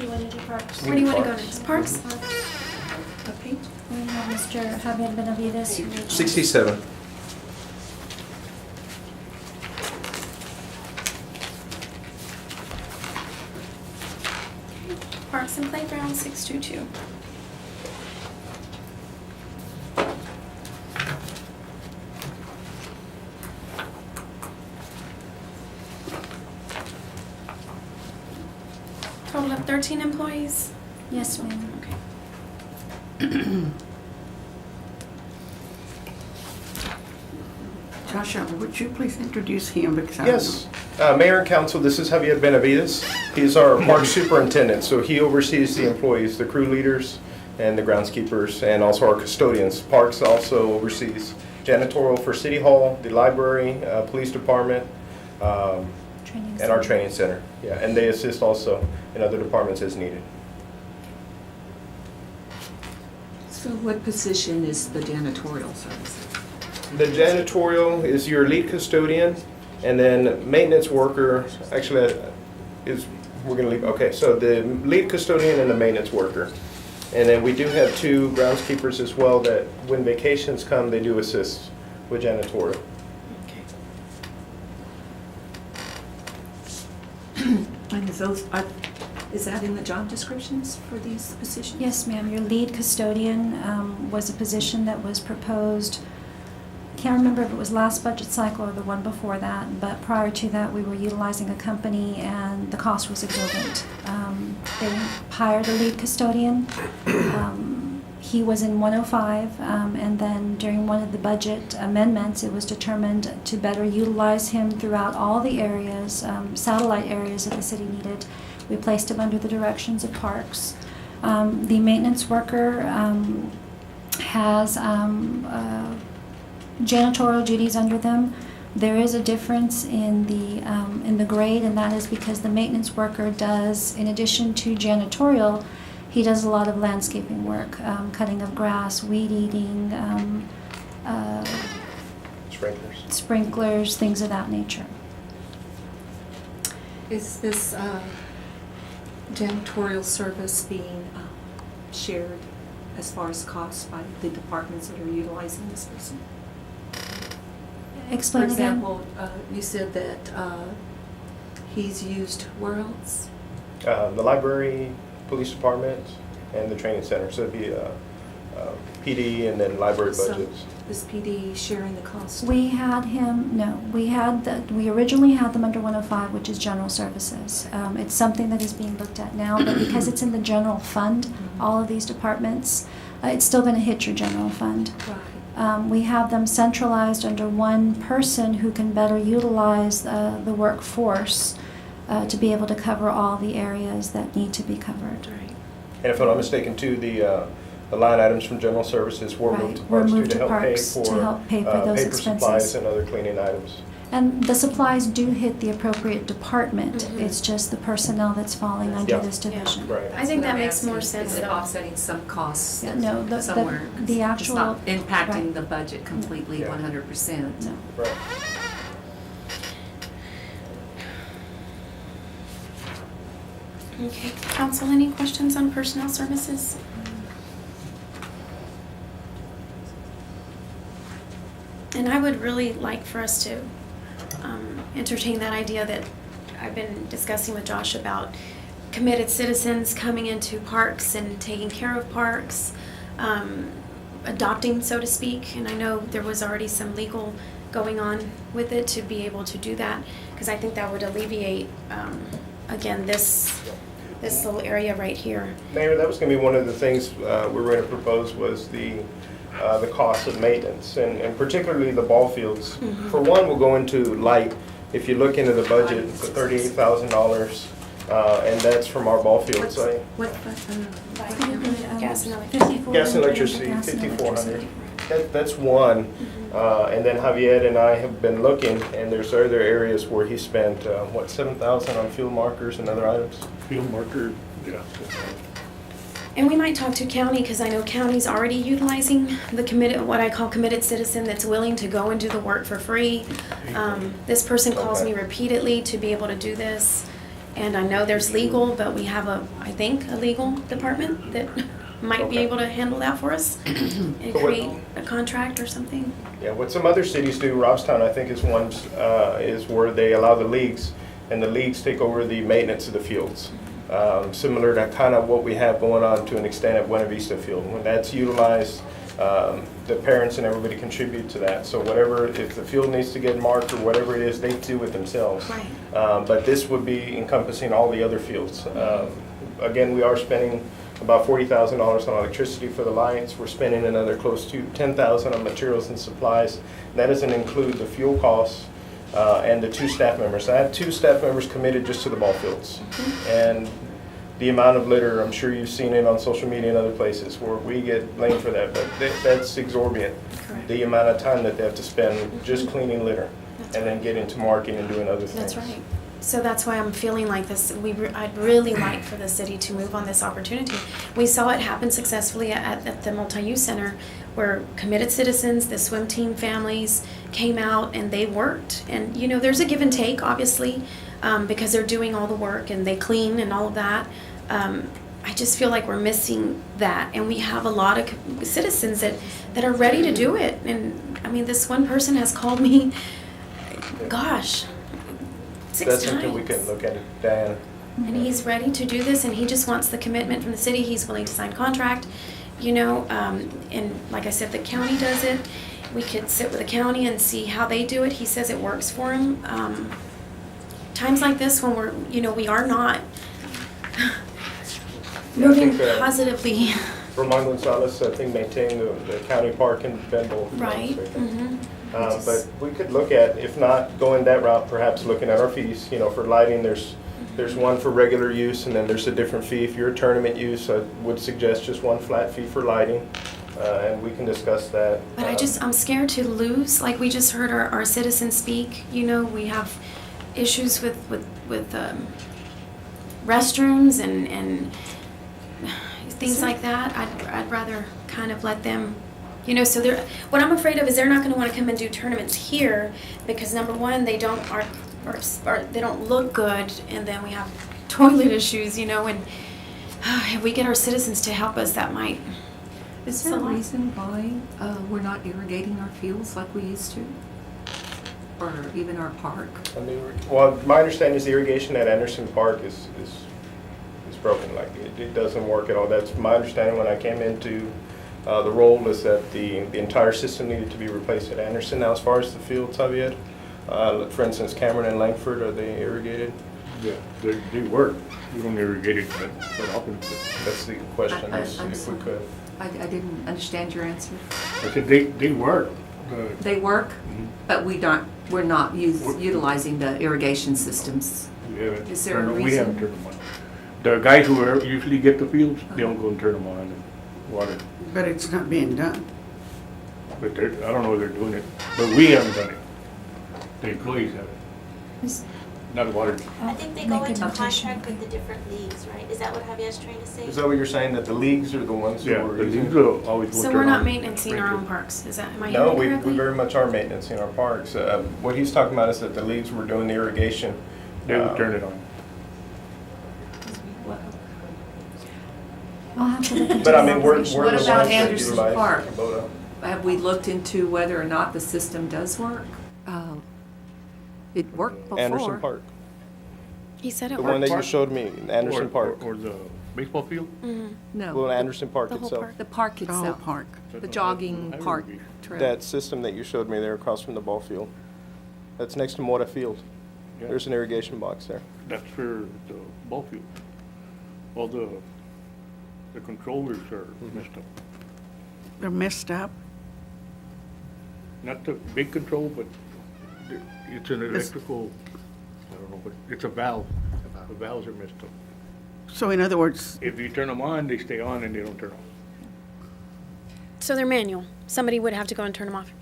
You want to do parks?
where do you wanna go
Parks.
next? Parks?
What page?
We have Mr. Javier Benavides.
67.
Parks and Playground, 622. Total of 13 employees?
Yes, ma'am.
Okay.
Joshua, would you please introduce him? Because I don't
Yes. Mayor and Council, this is Javier Benavides. He's our park superintendent, so he oversees the employees, the crew leaders, and the groundskeepers, and also our custodians. Parks also oversees janitorial for City Hall, the library, police department,
Training
and our
center.
training center. Yeah, and they assist also in other departments as needed.
So what position is the janitorial services?
The janitorial is your lead custodian, and then maintenance worker, actually, is, we're gonna leave, okay, so the lead custodian and the maintenance worker. And then we do have 2 groundskeepers as well that when vacations come, they do assist with janitorial.
And is that in the job descriptions for these positions?
Yes, ma'am. Your lead custodian was a position that was proposed, can't remember if it was last budget cycle or the one before that, but prior to that, we were utilizing a company and the cost was exorbitant. They hired a lead custodian. He was in 105, and then during one of the budget amendments, it was determined to better utilize him throughout all the areas, satellite areas that the city needed. We placed him under the directions of Parks. The maintenance worker has janitorial duties under them. There is a difference in the grade, and that is because the maintenance worker does, in addition to janitorial, he does a lot of landscaping work, cutting of grass, weed eating,
Sprinklers.
sprinklers, things of that nature.
Is this janitorial service being shared as far as costs by the departments that are utilizing this person?
Explain
For
again.
example, you said that he's used where else?
The library, police department, and the training center, so it'd be PD and then library
So-
budgets.
Is PD sharing the cost?
We had him, no, we originally had them under 105, which is general services. It's something that is being looked at now, but because it's in the general fund, all of these departments, it's still gonna hit your general fund.
Right.
We have them centralized under one person who can better utilize the workforce to be able to cover all the areas that need to be covered.
Right.
And if I'm not mistaken too, the line items from general services were
Right,
moved to
were
parks too
moved
to
to
help pay
Parks to
for
help pay for those
paper
expenses.
supplies and other cleaning items.
And the supplies do hit the appropriate department.
Mhm.
It's just the personnel that's falling under
Yeah.
this division.
Right.
I think that
What I'm
makes more
asking,
sense
Is it
though.
offsetting some costs
Yeah, no,
somewhere?
the
It's
actual.
not impacting
right.
the budget completely
Yeah.
100%.
No.
Right.
Okay, council, any questions on personnel services? And I would really like for us to entertain that idea that I've been discussing with Josh about committed citizens coming into parks and taking care of parks, adopting, so to speak. And I know there was already some legal going on with it to be able to do that, because I think that would alleviate, again, this little area right here.
Mayor, that was going to be one of the things we were going to propose was the cost of maintenance, and particularly the ball fields.
Mhm.
For one, we'll go into light. If you look into the budget, the $38,000, and that's from our ball fields.
Gas and electricity.
Gas and electricity, 5,400. That's one. And then Javier and I have been looking, and there's other areas where he spent, $7,000 on fuel markers and other items?
Field marker, yeah.
And we might talk to county, because I know county's already utilizing the committed, what I call committed citizen that's willing to go and do the work for free. This person calls me repeatedly to be able to do this. And I know there's legal, but we have I think, a legal department that might be
Okay.
able to handle that for us and
So what-
create a contract or something.
Yeah, what some other cities do, Robstown, I think, is one, is where they allow the leagues, and the leagues take over the maintenance of the fields. Similar to kind of what we have going on to an extent at Buena Vista Field. When that's utilized, the parents and everybody contribute to that. So whatever, if the field needs to get marked or whatever it is, they do it themselves.
Right.
But this would be encompassing all the other fields. Again, we are spending about $40,000 on electricity for the lights. We're spending another close to $10,000 on materials and supplies. That doesn't include the fuel costs and the 2 staff members. I have 2 staff members committed just to the ball fields. And the amount of litter, I'm sure you've seen it on social media and other places where we get blamed for that, but that's exorbitant.
Correct.
The amount of time that they have to spend just cleaning litter
That's
and then get into marking and doing other things.
That's right. So that's why I'm feeling like this, I'd really like for the city to move on this opportunity. We saw it happen successfully at the multi-use center, where committed citizens, the swim team families came out and they worked. And, you know, there's a give and take, obviously, because they're doing all the work and they clean and all of that. I just feel like we're missing that. And we have a lot of citizens that are ready to do it. And, I mean, this one person has called me, gosh, 6
That's
times.
something we can look at, Diana.
And he's ready to do this, and he just wants the commitment from the city. He's willing to sign contract, you know, and like I said, the county does it. We could sit with the county and see how they do it. He says it works for him. Times like this when we are not moving
think,
positively.
Ramon Gonzalez, I think, maintained the county park in Benville.
Right. Mhm.
But we could look at, if not going that route, perhaps looking at our fees. You know, for lighting, there's one for regular use, and then there's a different fee. If you're a tournament use, I would suggest just one flat fee for lighting, and we can discuss that.
But I'm scared to lose. Like we just heard our citizens speak. You know, we have issues with restrooms and things like that. I'd rather kind of let them, you know. So what I'm afraid of is they're not going to want to come and do tournaments here because number one, they don't they don't look good, and then we have toilet issues, you know. And if we get our citizens to help us, that might.
Is there a reason why we're not irrigating our fields like we used to? Or even our park?
Well, my understanding is the irrigation at Anderson Park is broken. Like it doesn't work at all. That's my understanding when I came into the role, is that the entire system needed to be replaced at Anderson. Now, as far as the fields, Javier, for instance, Cameron and Langford, are they irrigated?
Yeah, they work. We don't irrigate it that often.
That's the question,
I'm
is if we
sorry.
could.
I didn't understand your answer.
I said they work.
They work,
Mhm.
but we're not utilizing the irrigation systems.
We haven't
Is there a
turned- We
reason?
haven't turned them on. The guys who usually get the fields, they don't go and turn them on and water.
But it's not being done.
But I don't know if they're doing it, but we haven't done it. The employees have it,
Is-
not the water.
I think they
Make
go
a
into
notation,
contract with
okay.
the different leagues, right? Is that what Javier's trying to say?
Is that what you're saying, that the leagues are the ones who
Yeah,
are
the
using?
leagues will always go
So
turn
we're not
on.
maintaining our own parks, is that, am I
No,
hearing
we
correctly?
very much are maintaining our parks. What he's talking about is that the leagues were doing the irrigation.
They will turn it on.
I'll have to look into
But I
the
mean, we're
operation.
the
What
ones
about
that
Anderson
utilize
Park?
Kubota.
Have we looked into whether or not the system does work? It worked before.
Anderson Park,
He said it
the one
worked.
that you showed me, Anderson
Or-
Park.
Or the baseball field?
No.
Well, Anderson Park
the whole
itself.
park.
The park
The whole
itself.
park.
The jogging
I
park
remember.
trail.
That system that you showed me there across from the ball field, that's next to Mora Field.
Yeah.
There's an irrigation box there.
That's for the ball field. All the controllers are messed up.
They're messed up.
Not the big control, but it's an electrical, I don't know, but it's a valve. The valves are messed up.
So in other words,
If you turn them on, they stay on and they don't turn off.
So they're manual. Somebody would have to go and turn them off.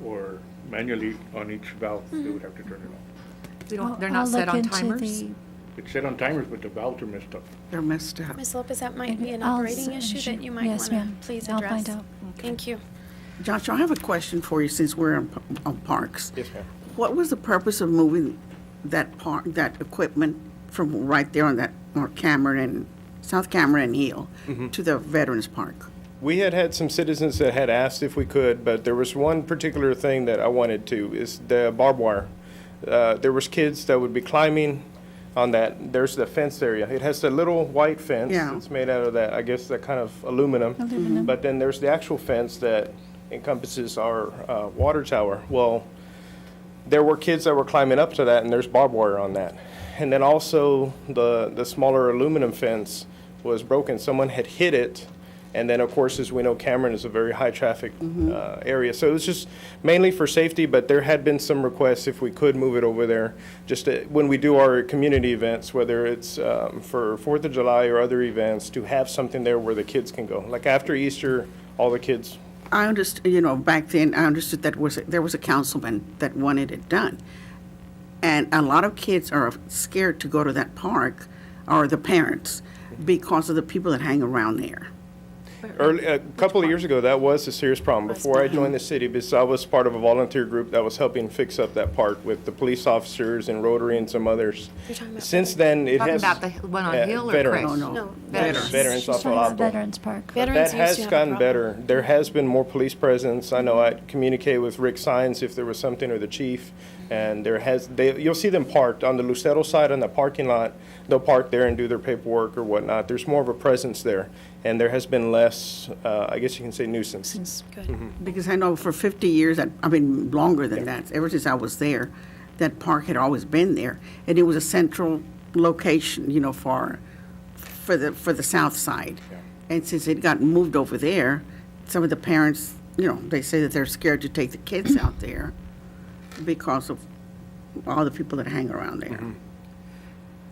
Or manually on each valve, they would have to turn it off.
They don't- They're
I'll
not set
look
on
into
timers?
the-
It's set on timers, but the valves are messed up.
they're messed up.
Ms. Lopez, that might be an
I'll
operating
s-
issue that you might
yes,
want to
ma'am.
please
I'll
address.
find out.
Thank you.
Joshua, I have a question for you since we're on parks.
Yes, ma'am.
What was the purpose of moving that park, that equipment from right there on that, or Cameron, South Cameron and Hill to the Veterans Park?
We had some citizens that had asked if we could, but there was one particular thing that I wanted to, is the barbed wire. There was kids that would be climbing on that, there's the fence area. It has the little white fence.
Yeah.
It's made out of that, I guess, that kind of aluminum.
Aluminum.
But then there's the actual fence that encompasses our water tower. Well, there were kids that were climbing up to that, and there's barbed wire on that. And then also, the smaller aluminum fence was broken. Someone had hit it, and then, of course, as we know, Cameron is a very high-traffic area. So it was just mainly for safety, but there had been some requests if we could move it over there, just when we do our community events, whether it's for 4th of July or other events, to have something there where the kids can go. Like after Easter, all the kids.
I understood, back then, I understood that there was a councilman that wanted it done. And a lot of kids are scared to go to that park, or the parents, because of the people that hang around there.
A couple of years ago, that was a serious problem. Before I joined the city, because I was part of a volunteer group that was helping fix up that park with the police officers and Rotary and some others.
You're talking about-
Since then, it
Talking
has.
about the one on Hill or
veterans.
Craig?
No,
No,
Veterans.
Veterans
She's
off of
talking about
Alto.
Veterans Park.
But
Veterans
that
used
has
to have a
gotten
problem.
better. There has been more police presence. I know I communicate with Rick Sines if there was something, or the chief, and you'll see them parked on the Lucero side on the parking lot. They'll park there and do their paperwork or whatnot. There's more of a presence there, and there has been less, I guess you can say, nuisance.
Good.
Because I know for 50 years, longer than that, ever since I was there, that park had always been there. And it was a central location, for the south side. And since it got moved over there, some of the parents, they say that they're scared to take the kids out there because of all the people that hang around there.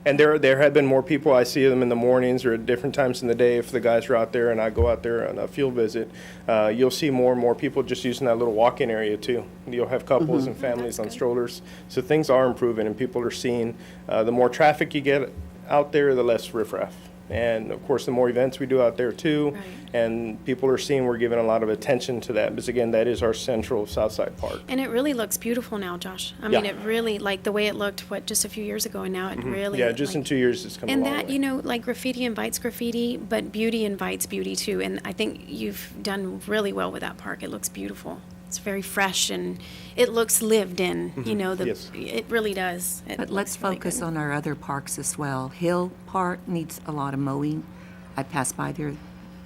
And there have been more people. I see them in the mornings or at different times in the day if the guys are out there and I go out there on a field visit. You'll see more and more people just using that little walk-in area too. You'll have couples and families on strollers. So things are improving and people are seeing, the more traffic you get out there, the less riffraff. And of course, the more events we do out there too.
Right.
And people are seeing we're giving a lot of attention to that because again, that is our central Southside Park.
And it really looks beautiful now, Josh. I mean,
Yeah.
it really, like the way it looked, just a few years ago, and now it really.
Yeah, just in 2 years, it's come a
And
long
that,
way.
like graffiti invites graffiti, but beauty invites beauty too. And I think you've done really well with that park. It looks beautiful. It's very fresh and it looks lived in,
Yes.
it really does. It
But let's
looks really
focus
good.
on our other parks as well. Hill Park needs a lot of mowing. I passed by there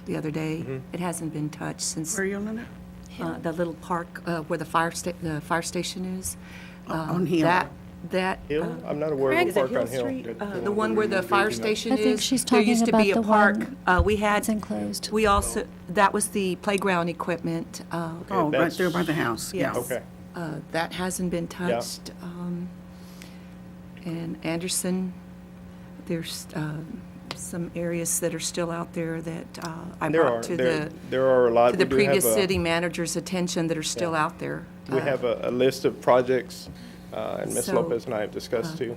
the other day. It hasn't been touched since
Where are you on that?
the little park where the fire station is.
On Hill.
That
Hill? I'm not aware of a park on Hill.
the one where the fire station
I
is.
think she's
there
talking
used to be
about
a
the
park.
one
We had
It's enclosed.
We also that was the playground equipment.
Oh, right
that's-
there by the house, yeah.
Yes.
Okay.
That hasn't been touched. And Anderson, there's some areas that are still out there that I brought to
There are a lot.
to the
We do have
previous
a-
city manager's attention that are still out there.
We have a list of projects and Ms.
So,
Lopez and I have discussed too.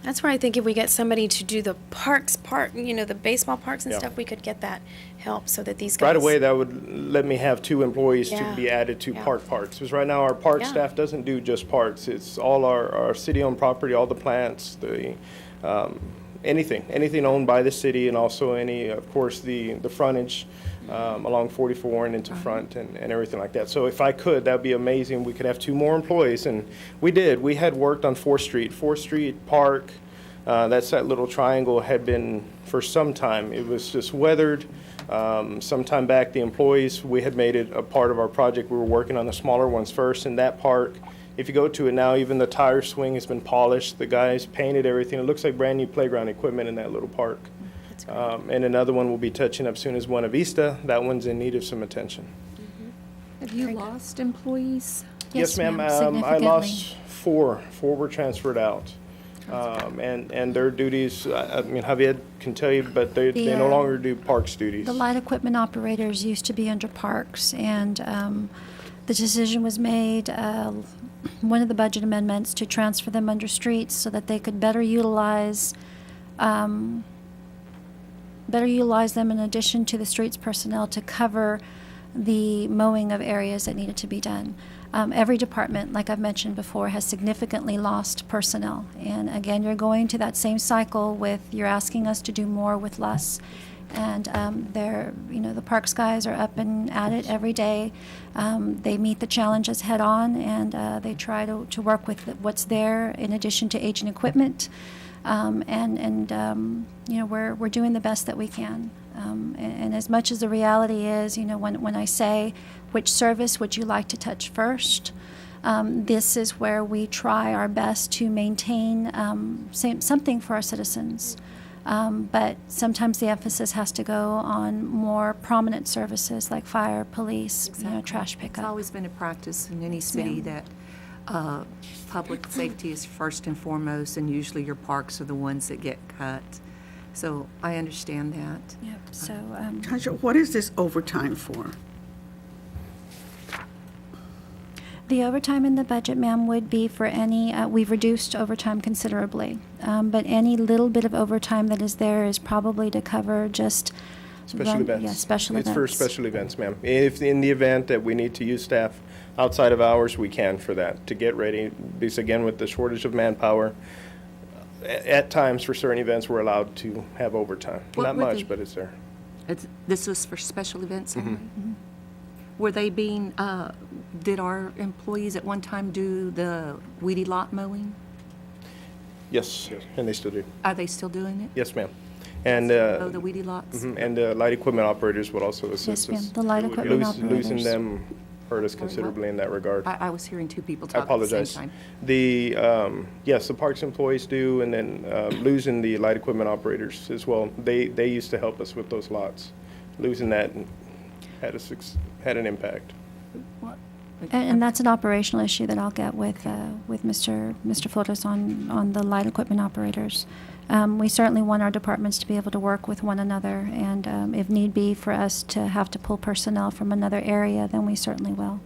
That's where I think if we get somebody to do the the baseball parks and
Yeah.
stuff, we could get that help so that these guys.
Right away, that would let me have 2 employees to
Yeah.
be added to
Yeah.
park parks. Because right now, our park
Yeah.
staff doesn't do just parks. It's all our city-owned property, all the plants, anything owned by the city, and also any, of course, the frontage along 44 and into Front and everything like that. So if I could, that'd be amazing. We could have 2 more employees, and we did. We had worked on 4th Street. 4th Street Park, that's that little triangle, had been for some time. It was just weathered. Some time back, the employees, we had made it a part of our project. We were working on the smaller ones first, and that park, if you go to it now, even the tire swing has been polished. The guys painted everything. It looks like brand-new playground equipment in that little park.
That's great.
And another one we'll be touching up soon is Buena Vista. That one's in need of some attention.
Have you lost employees?
Yes, ma'am. I
significantly.
lost 4. 4 were transferred out. And their duties, I mean, Javier can tell you, but they no longer do parks duties.
The light equipment operators used to be under parks, and the decision was made, one of the budget amendments, to transfer them under streets so that they could better utilize them in addition to the streets personnel to cover the mowing of areas that needed to be done. Every department, like I've mentioned before, has significantly lost personnel. And again, you're going to that same cycle with, you're asking us to do more with less. And the parks guys are up and at it every day. They meet the challenges head on, and they try to work with what's there in addition to aging equipment. We're doing the best that we can. And as much as the reality is, when I say, which service would you like to touch first? This is where we try our best to maintain something for our citizens. But sometimes the emphasis has to go on more prominent services like fire, police, trash
It's
pickup.
always been a practice in any city that public safety is first and foremost, and usually your parks are the ones that get cut. So I understand that.
Yep. So
Tasha, what is this overtime for?
the overtime in the budget, ma'am, would be for any, we've reduced overtime considerably, but any little bit of overtime that is there is probably to cover just
Special events.
Yeah, special
It's
events.
for special events, ma'am. If in the event that we need to use staff outside of hours, we can for that, to get ready. Because again, with the shortage of manpower, at times for certain events, we're allowed to have overtime.
What
Not
would
much,
the-
but it's there.
This was for special events only? Were they being, did our employees at one time do the weedy lot mowing?
Yes, and they still do.
Are they still doing it?
Yes, ma'am. And,
Oh, the weedy lots?
and light equipment operators would also assist
Yes, ma'am.
us.
The light equipment
Losing
operators.
them hurt us considerably in that regard.
I was hearing 2 people
I
talk at the same
apologize.
time.
Yes, the parks employees do, and then losing the light equipment operators as well. They used to help us with those lots. Losing that had an impact.
And that's an operational issue that I'll get with Mr. Flores on the light equipment operators. We certainly want our departments to be able to work with one another, and if need be for us to have to pull personnel from another area, then we certainly will.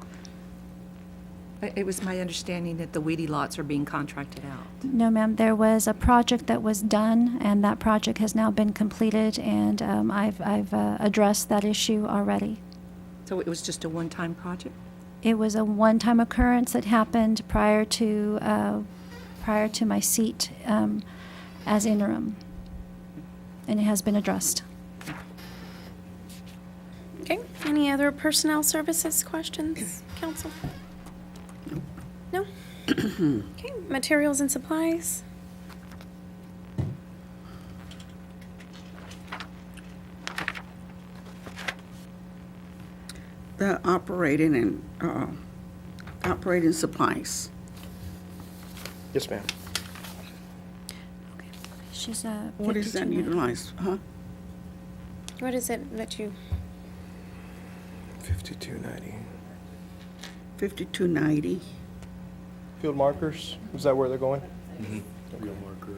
It was my understanding that the weedy lots are being contracted out.
No, ma'am, there was a project that was done, and that project has now been completed, and I've addressed that issue already.
So it was just a one-time project?
It was a one-time occurrence that happened prior to my seat as interim, and it has been addressed.
Okay, any other personnel services questions, council? No? Okay, materials and supplies?
The operating and operating supplies.
Yes, ma'am.
She's
What is that
52.
utilized, huh?
What is it that you,
5290.
5290.
Field markers, is that where they're going?
Field marker.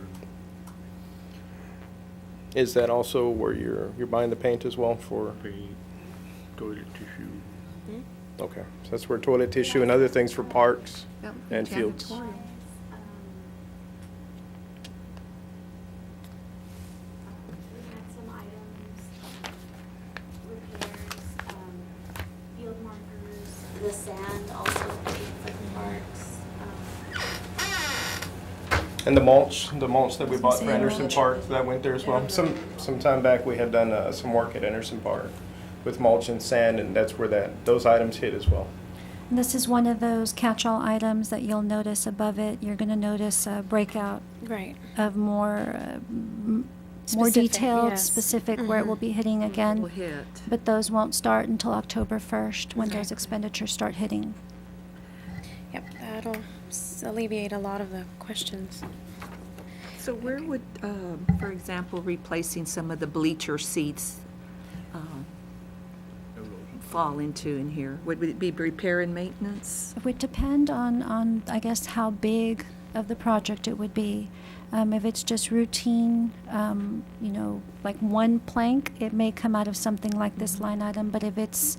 Is that also where you're buying the paint as well for?
Paint, toilet tissue.
Okay, so that's where toilet tissue and other things for parks
Yep,
and fields.
janitorial.
sand also paid for the parks.
And the mulch that we bought
say
for Anderson
mulch.
Park, that went there as well. Some time back, we had done some work at Anderson Park with mulch and sand, and that's where those items hit as well.
And this is one of those catch-all items that you'll notice above it. You're going to notice a breakout
Right.
of more
Specific,
detailed,
yes.
specific where it will be hitting
Will
again.
hit.
But those won't start until October 1st when
Okay.
those expenditures start hitting.
Yep, that'll alleviate a lot of the questions.
So where would, for example, replacing some of the bleacher seats fall into in here? Would it be repair and maintenance?
It would depend on, I guess, how big of the project it would be. If it's just routine, like one plank, it may come out of something like this line item, but if it's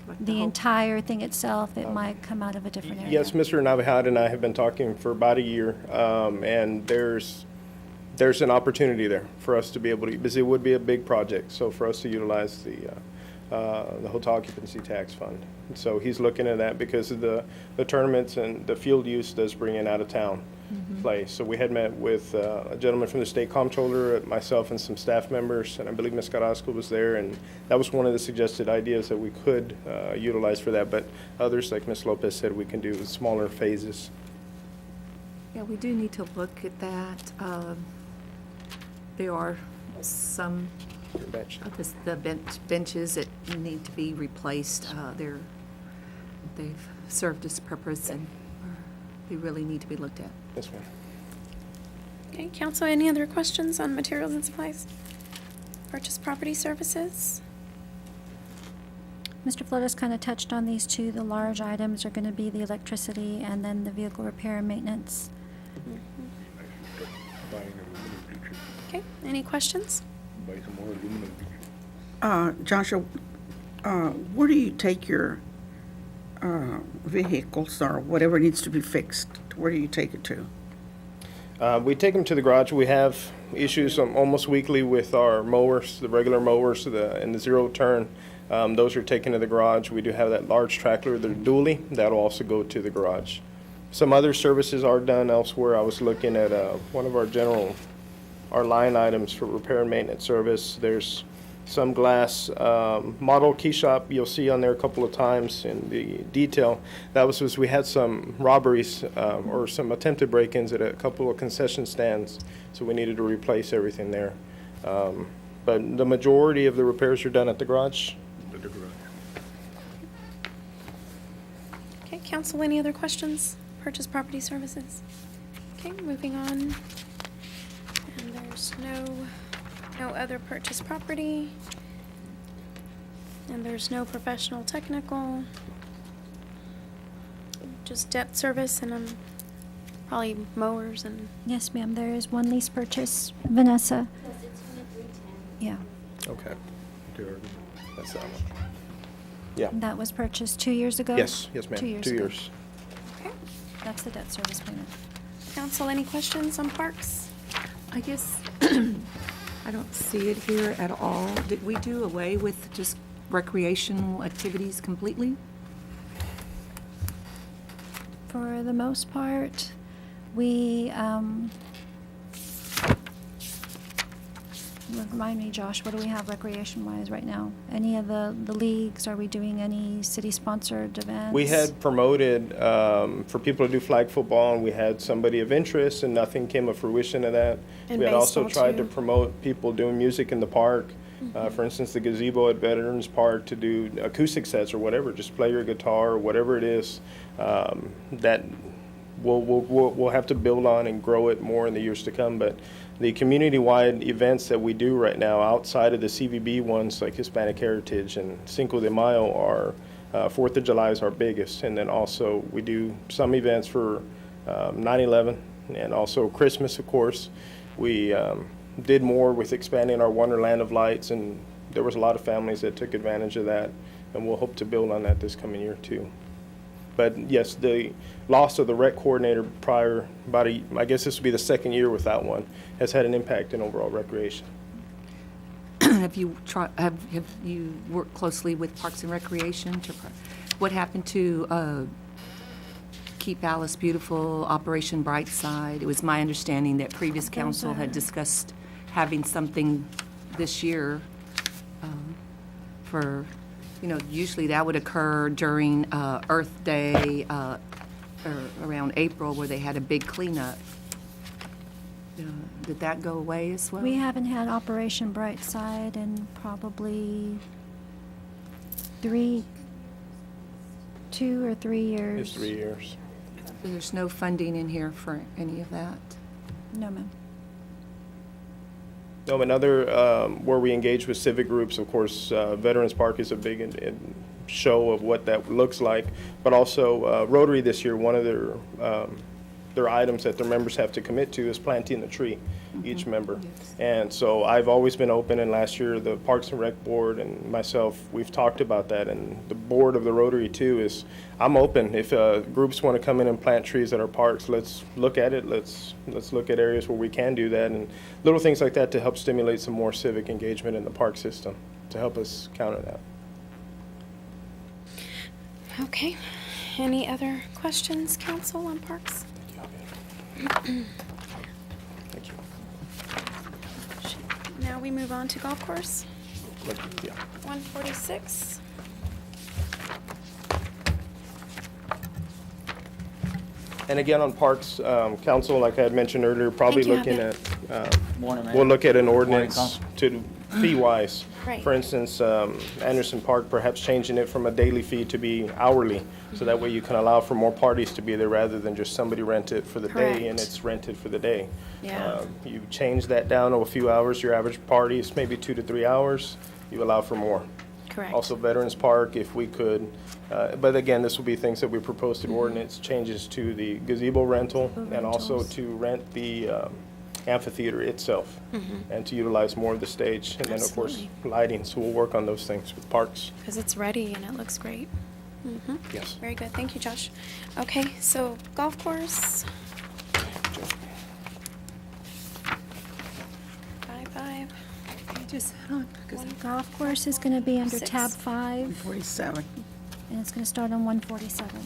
Like
the
whole-
entire thing itself, it might come out of a different area.
Yes, Mr. Navajada and I have been talking for about a year, and there's an opportunity there for us to be able to, because it would be a big project, so for us to utilize the hotel occupancy tax fund. And so he's looking at that because of the tournaments and the field use does bring in out-of-town play. So we had met with a gentleman from the state comptroller, myself and some staff members, and I believe Ms. Carrasco was there, and that was one of the suggested ideas that we could utilize for that, but others, like Ms. Lopez said, we can do smaller phases.
Yeah, we do need to look at that. There are some of the benches that need to be replaced. They've served its purpose and they really need to be looked at.
Yes, ma'am.
Okay, council, any other questions on materials and supplies? Purchase property services?
Mr. Flores kind of touched on these two. The large items are going to be the electricity and then the vehicle repair and maintenance.
Buying aluminum bleachers,
Okay, any questions?
buy some more aluminum bleachers.
Joshua, where do you take your vehicles or whatever needs to be fixed? Where do you take it to?
We take them to the garage. We have issues almost weekly with our mowers, the regular mowers and the zero turn. Those are taken to the garage. We do have that large tractor, the dually, that'll also go to the garage. Some other services are done elsewhere. I was looking at one of our line items for repair and maintenance service. There's some glass model key shop you'll see on there a couple of times in the detail. That was because we had some robberies or some attempted break-ins at a couple of concession stands, so we needed to replace everything there. But the majority of the repairs are done at the garage.
At the garage.
Okay, council, any other questions? Purchase property services? Okay, moving on. And there's no other purchase property. And there's no professional technical. Just debt service and probably mowers and,
Yes, ma'am, there is one lease purchase. Vanessa?
Yes, it's unit 310.
Yeah.
Okay,
They are-
that's that one. Yeah.
That was purchased 2 years ago?
Yes, ma'am.
2 years
2
ago.
years.
okay.
That's the debt service payment.
Council, any questions on parks?
I guess I don't see it here at all. Did we do away with just recreational activities completely?
For the most part, we, remind me, Josh, what do we have recreation-wise right now? Any of the leagues, are we doing any city-sponsored events?
We had promoted for people to do flag football, and we had somebody of interest, and nothing came of fruition of that.
And
We had also
baseball,
tried to
too.
promote people doing music in the park. For instance, the gazebo at Veterans Park to do acoustic sets or whatever, just play your guitar or whatever it is. That we'll have to build on and grow it more in the years to come. But the community-wide events that we do right now, outside of the CVB ones like Hispanic Heritage and Cinco de Mayo, are 4th of July is our biggest. And then also we do some events for 9/11 and also Christmas, of course. We did more with expanding our Wonderland of Lights, and there was a lot of families that took advantage of that, and we'll hope to build on that this coming year too. But yes, the loss of the rec coordinator prior, I guess this will be the second year without one, has had an impact in overall recreation.
Have you worked closely with Parks and Recreation to What happened to Keep Alice Beautiful, Operation Brightside? It was my understanding that previous council had discussed having something this year for, usually that would occur during Earth Day or around April where they had a big cleanup. Did that go away as well?
We haven't had Operation Brightside in probably 2 or 3 years.
It's 3 years.
There's no funding in here for any of that.
No, ma'am.
No, another, where we engage with civic groups, of course, Veterans Park is a big show of what that looks like, but also Rotary this year, one of their items that their members have to commit to is planting a tree, each member.
Yes.
And so I've always been open, and last year the Parks and Rec Board and myself, we've talked about that, and the board of the Rotary too is, I'm open. If groups want to come in and plant trees at our parks, let's look at it. Let's look at areas where we can do that, and little things like that to help stimulate some more civic engagement in the park system, to help us counter that.
Okay. Any other questions, council, on parks?
Thank you.
Now we move on to golf course,
Yeah.
146.
And again, on Parks, Council, like I had mentioned earlier, probably
Thank you,
looking
Javier.
at, we'll look at an ordinance
Council.
to fee-wise.
Right.
For instance, Anderson Park, perhaps changing it from a daily fee to be hourly, so that way you can allow for more parties to be there rather than just somebody rent it for the day and
Correct.
it's rented for the day.
Yeah.
You change that down to a few hours, your average party is maybe 2 to 3 hours, you allow for more.
Correct.
Also Veterans Park, if we could, but again, this will be things that we propose to ordinance, changes to the gazebo rental and also
rentals.
to rent the amphitheater itself and to utilize more of the stage. And then, of course,
Absolutely.
lighting, so we'll work on those things with parks.
Because it's ready and it looks great.
Yes.
Very good. Thank you, Josh. Okay, so golf course. 5.
Just, hold on, 'cause I-
Golf course is going to be under
6.
tab 5,
47.
and it's going to start on 147.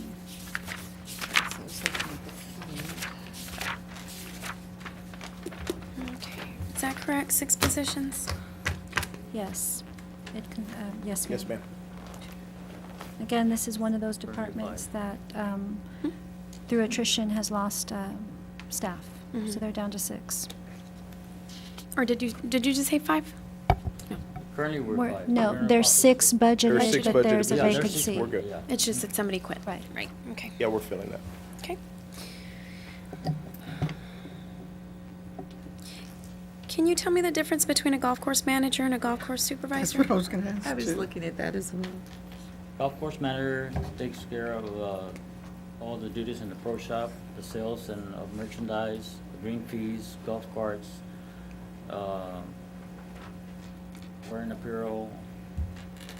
Okay. Is that correct? 6 positions?
Yes. Yes, ma'am.
Yes, ma'am.
Again, this is one of those departments that, through attrition, has lost staff. So they're down to 6.
Or did you just say 5?
Currently, we're
We're-
five.
No,
We're in a
there's
process.
6 budgeted,
There's 6
but
budgeted
there's a
Yeah, there's six.
vacancy.
We're good.
Yeah.
It's just that somebody quit.
Right.
Right. Okay.
Yeah, we're filling that.
Okay. Can you tell me the difference between a golf course manager and a golf course
That's
supervisor?
what I was going to ask,
I was
too.
looking at that as well.
Golf course manager takes care of all the duties in the pro shop, the sales and of merchandise, the green fees, golf carts, wearing apparel,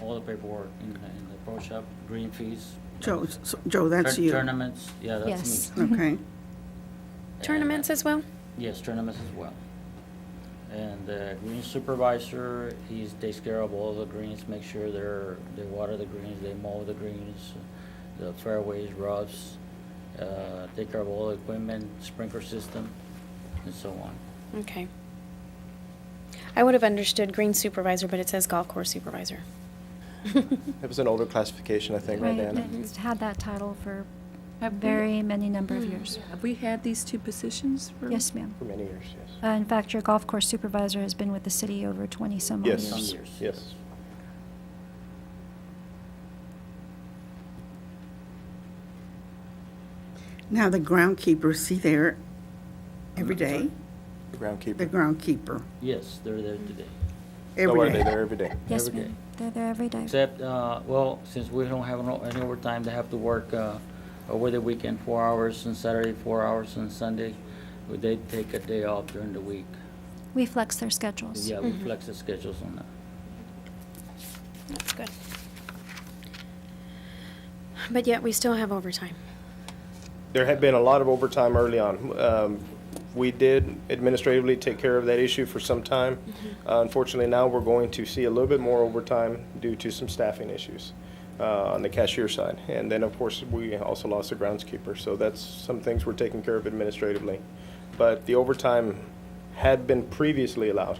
all the paperwork in the pro shop, green fees.
Joe, Joe, that's you.
Tournaments, yeah,
Yes.
that's me.
Okay.
Tournaments as well?
Yes, tournaments as well. And the green supervisor, he takes care of all the greens, make sure they water the greens, they mow the greens, the fairways, roughs, take care of all the equipment, sprinkler system, and so on.
Okay. I would have understood green supervisor, but it says golf course supervisor.
It was an older classification, I think, right,
Right,
Diana?
it's had that title for a
Have we-
very many number of years.
Have we had these 2 positions for?
Yes, ma'am.
For many years, yes.
In fact, your golf course supervisor has been with the city over 20-some odd
Yes,
Some
years.
years.
yes.
Now, the groundkeeper, is he there every day?
The groundkeeper.
The groundkeeper,
Yes, they're there today.
No,
every
are they
day?
there every day?
Yes,
Every day.
ma'am. They're there every day.
Except, well, since we don't have any overtime, they have to work over the weekend, 4 hours on Saturday, 4 hours on Sunday. They take a day off during the week.
We flex their schedules.
Yeah, we flex the schedules on that.
That's good. But yet we still have overtime.
There had been a lot of overtime early on. We did administratively take care of that issue for some time. Unfortunately, now we're going to see a little bit more overtime due to some staffing issues. on the cashier side. And then, of course, we also lost the groundskeeper. So that's some things we're taking care of administratively. But the overtime had been previously allowed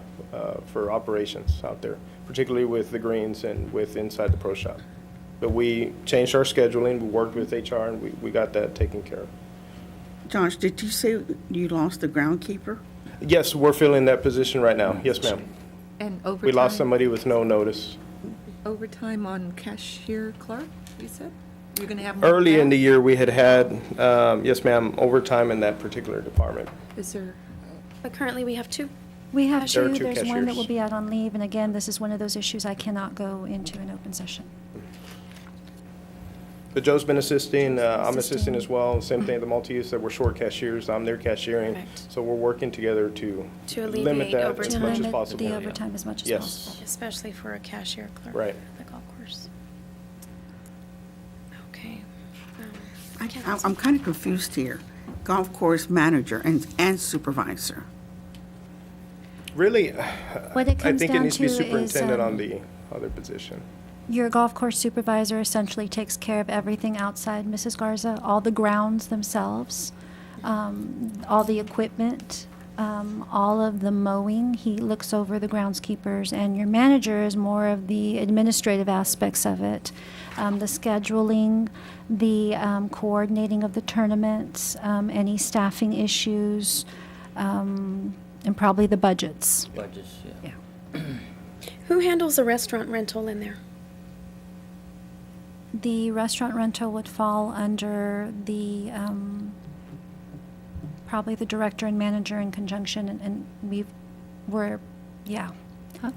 for operations out there, particularly with the greens and with inside the pro shop. But we changed our scheduling, we worked with HR, and we got that taken care of.
Josh, did you say you lost the groundkeeper?
Yes, we're filling that position right now. Yes, ma'am.
And overtime?
We lost somebody with no notice.
Overtime on cashier clerk, you said? You're going to have more
Early in the
staff?
year, we had, yes, ma'am, overtime in that particular department.
Is there,
But currently, we have 2.
We have
There are
2,
two
there's one that
cashiers.
will be out on leave, and again, this is one of those issues I cannot go into an open session.
But Joe's been assisting, I'm assisting
assisting.
as well. Same thing, the multi-use that we're short cashiers, I'm their cashiering.
Correct.
So we're working together to
To
limit
alleviate
that as
overtime.
much as
limit
possible.
the overtime as much as
Yes.
possible.
Especially for a cashier clerk.
Right.
at The golf course. Okay.
I'm kind of confused here. Golf course manager and supervisor.
Really,
What it
I
comes
think it
down
needs to be
to is,
superintendent on the other position.
Your golf course supervisor essentially takes care of everything outside, Mrs. Garza, all the grounds themselves, all the equipment, all of the mowing. He looks over the groundskeepers, and your manager is more of the administrative aspects of it, the scheduling, the coordinating of the tournaments, any staffing issues, and probably the budgets.
Budgets, yeah.
Who handles the restaurant rental in there?
The restaurant rental would fall under the, probably the director and manager in conjunction, and yeah.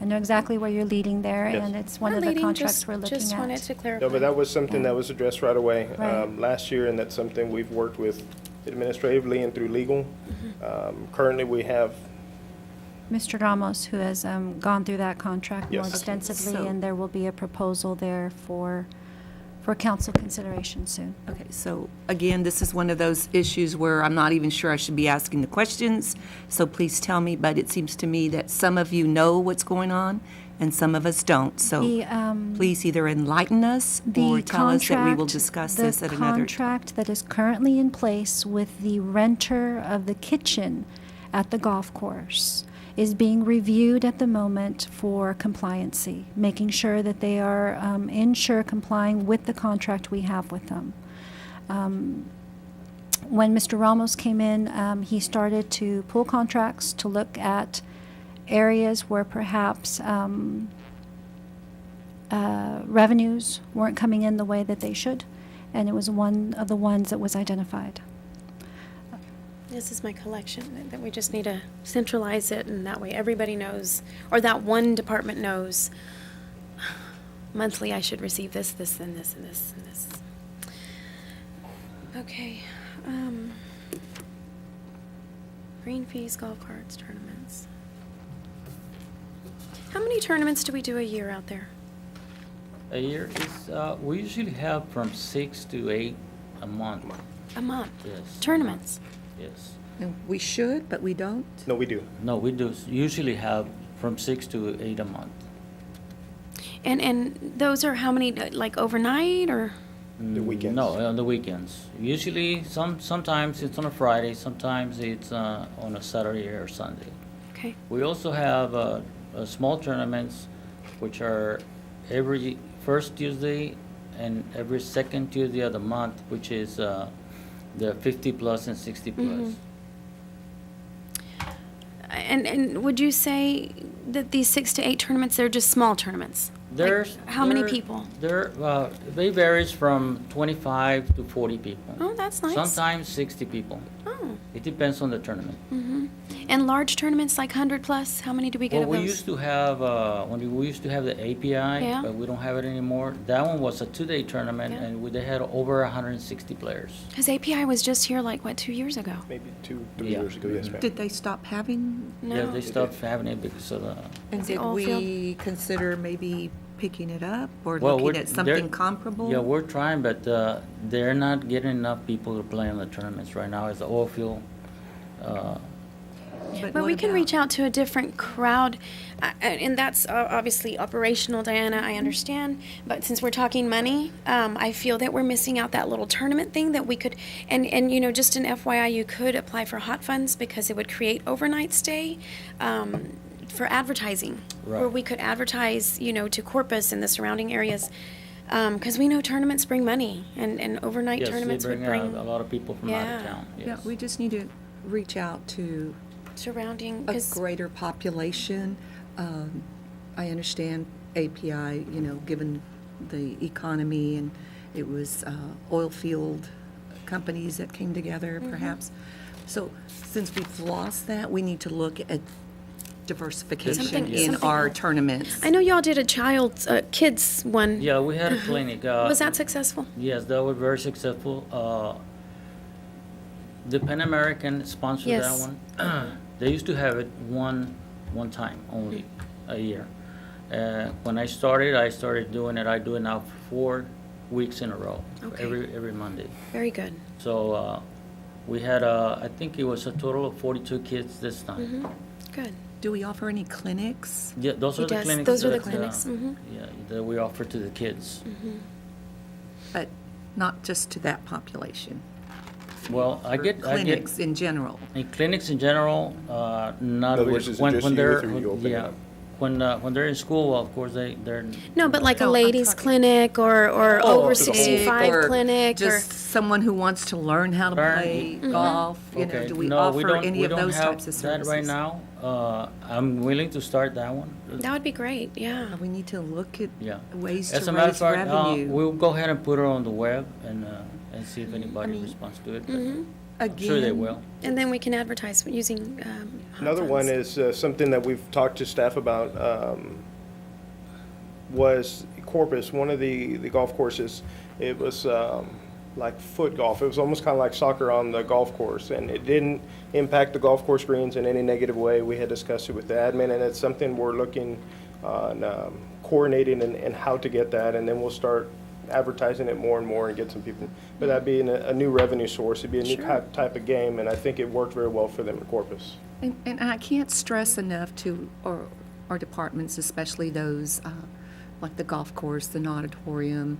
I know exactly where you're leading there,
Yes.
and it's one
Not
of the
leading,
contracts
just-
we're looking
Just wanted
at.
to clarify.
No, but that was something that was addressed right away
Right.
last year, and that's something we've worked with administratively and through legal. Currently, we have,
Mr. Ramos, who has gone through that contract more
Yes. Okay,
extensively,
so-
and there will be a proposal there for council consideration soon.
okay, so again, this is one of those issues where I'm not even sure I should be asking the questions, so please tell me, but it seems to me that some of you know what's going on and some of us don't, so
The,
please either enlighten us or
The
tell us that we will
contract-
discuss this at
The
another.
contract that is currently in place with the renter of the kitchen at the golf course is being reviewed at the moment for compliancy, making sure that they are complying with the contract we have with them. When Mr. Ramos came in, he started to pull contracts to look at areas where perhaps revenues weren't coming in the way that they should, and it was one of the ones that was identified.
This is my collection, that we just need to centralize it, and that way everybody knows, or that one department knows, monthly I should receive this, this, and this, and this, and this. Okay. Green fees, golf carts, tournaments. How many tournaments do we do a year out there?
A year is, we usually have from 6 to 8 a month.
A month?
Yes.
Tournaments?
Yes.
And we should, but we don't?
no, we do.
No, we do usually have from 6 to 8 a month.
And those are how many, like overnight, or?
The weekends.
No, on the weekends. Usually, sometimes it's on a Friday, sometimes it's on a Saturday or Sunday.
Okay.
We also have small tournaments, which are every first Tuesday and every second Tuesday of the month, which is the 50 plus and 60 plus.
Mhm. And would you say that these 6 to 8 tournaments, they're just small tournaments?
There's
how many people?
They varies from 25 to 40 people.
Oh, that's nice.
Sometimes 60 people.
Oh.
It depends on the tournament.
Mm-hmm. And large tournaments, like 100 plus, how many do we get
Well,
of
we
those?
used to have when we used to have the API,
Yeah.
but we don't have it anymore. That one was a 2-day tournament,
Yeah.
and they had over 160 players.
Because API was just here like, what, 2 years ago?
Maybe 2-3
Yeah.
years ago, yes, ma'am.
Did they stop having,
No.
Yeah, they stopped having it because of the.
and
Is it
did
all
we consider maybe picking it up or
Well,
looking
we're-
at something
they're-
comparable?
Yeah, we're trying, but they're not getting enough people to play in the tournaments right now. It's the oil field.
But
But
what
we can
about-
reach out to a different crowd, and that's obviously operational, Diana, I understand. But since we're talking money, I feel that we're missing out that little tournament thing that we could, and you know, just an FYI, you could apply for hot funds because it would create overnight stay for advertising, where
Right.
we could advertise, you know, to Corpus and the surrounding areas. Because we know tournaments bring money, and overnight
Yes, they
tournaments would
bring
bring
a lot of people from out of
Yeah.
town,
Yeah,
yes.
we just need to reach out to
surrounding.
a
'Cause
greater population. I understand API, you know, given the economy, and it was oil field companies that came together,
Mm-hmm.
perhaps. So since we've lost that, we need to look at diversification
Something-
in
something
our
else.
tournaments.
I know y'all did a kids one.
Yeah, we had a clinic.
Was that successful?
Yes, that was very successful. The Pan American sponsored that
Yes.
one. They used to have it one time only a year. When I started doing it. I do it now for 4 weeks in a row,
Okay.
every Monday.
Very good.
So we had, I think it was a total of 42 kids this time.
Good.
Do we offer any clinics?
Yeah, those
He
are the
does.
clinics.
Those are the
that,
clinics.
Yeah, that we offer to the kids.
But not just to that population.
Well, I
For
get
clinics in general.
in clinics in general, not
In other words, is it just
when
youth,
they're
or you open it
yeah.
up?
When they're in school, well, of course they're
No, but like a
No, I'm
ladies'
talking-
clinic or
Oh,
over
to the whole-
65
Or
clinic or.
just someone who wants to learn how to
Learn.
play
Mm-hmm.
golf, you know,
Okay.
do we
No,
offer
don't-
any
we
of
don't
those
have
types of
that
services?
right now. I'm willing to start that one.
That would be great. Yeah.
We need to look at
Yeah.
ways
As
to
a matter of
raise
fact,
revenue.
we'll go ahead and put it on the web and see if anybody
mean-
responds to it. But
Mm-hmm.
I'm sure they
Again,
will.
And then we can advertise using. hot
Another one
funds.
is something that we've talked to staff about, was Corpus, one of the golf courses. It was like foot golf. It was almost kind of like soccer on the golf course, and it didn't impact the golf course greens in any negative way. We had discussed it with the admin, and it's something we're looking on coordinating and how to get that, and then we'll start advertising it more and more and get some people. But that'd be a new revenue source. It'd be a new type of game, and I think it worked very well for them at Corpus.
and I can't stress enough to our departments, especially those like the golf course, the auditorium,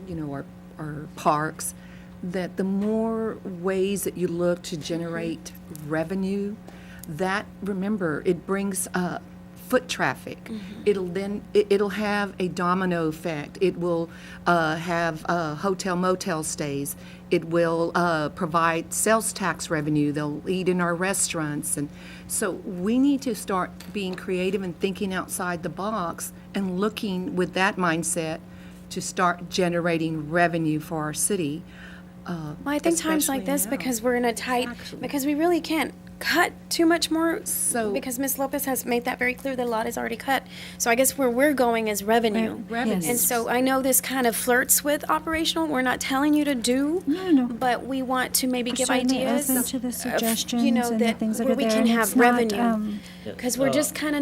you know, our parks, that the more ways that you look to generate revenue, that, remember, it brings foot traffic. It'll have a domino effect. It will have hotel motel stays. It will provide sales tax revenue. They'll eat in our restaurants. And so we need to start being creative and thinking outside the box and looking with that mindset to start generating revenue for our city.
Well, I think times like
especially
this,
now.
because we're in a tight,
Exactly.
because we really can't cut too much more.
So-
because Ms. Lopez has made that very clear that a lot is already cut. So I guess where we're going is revenue.
Revenue.
And so I know this kind of flirts with operational. We're not telling you to do.
No.
But we want to maybe
We're
give
certainly
ideas.
open to the
of,
suggestions
you know,
and the
that
things that
where
are
we
there,
can
and
have
it's not,
revenue.
Yes.
Because we're just kind of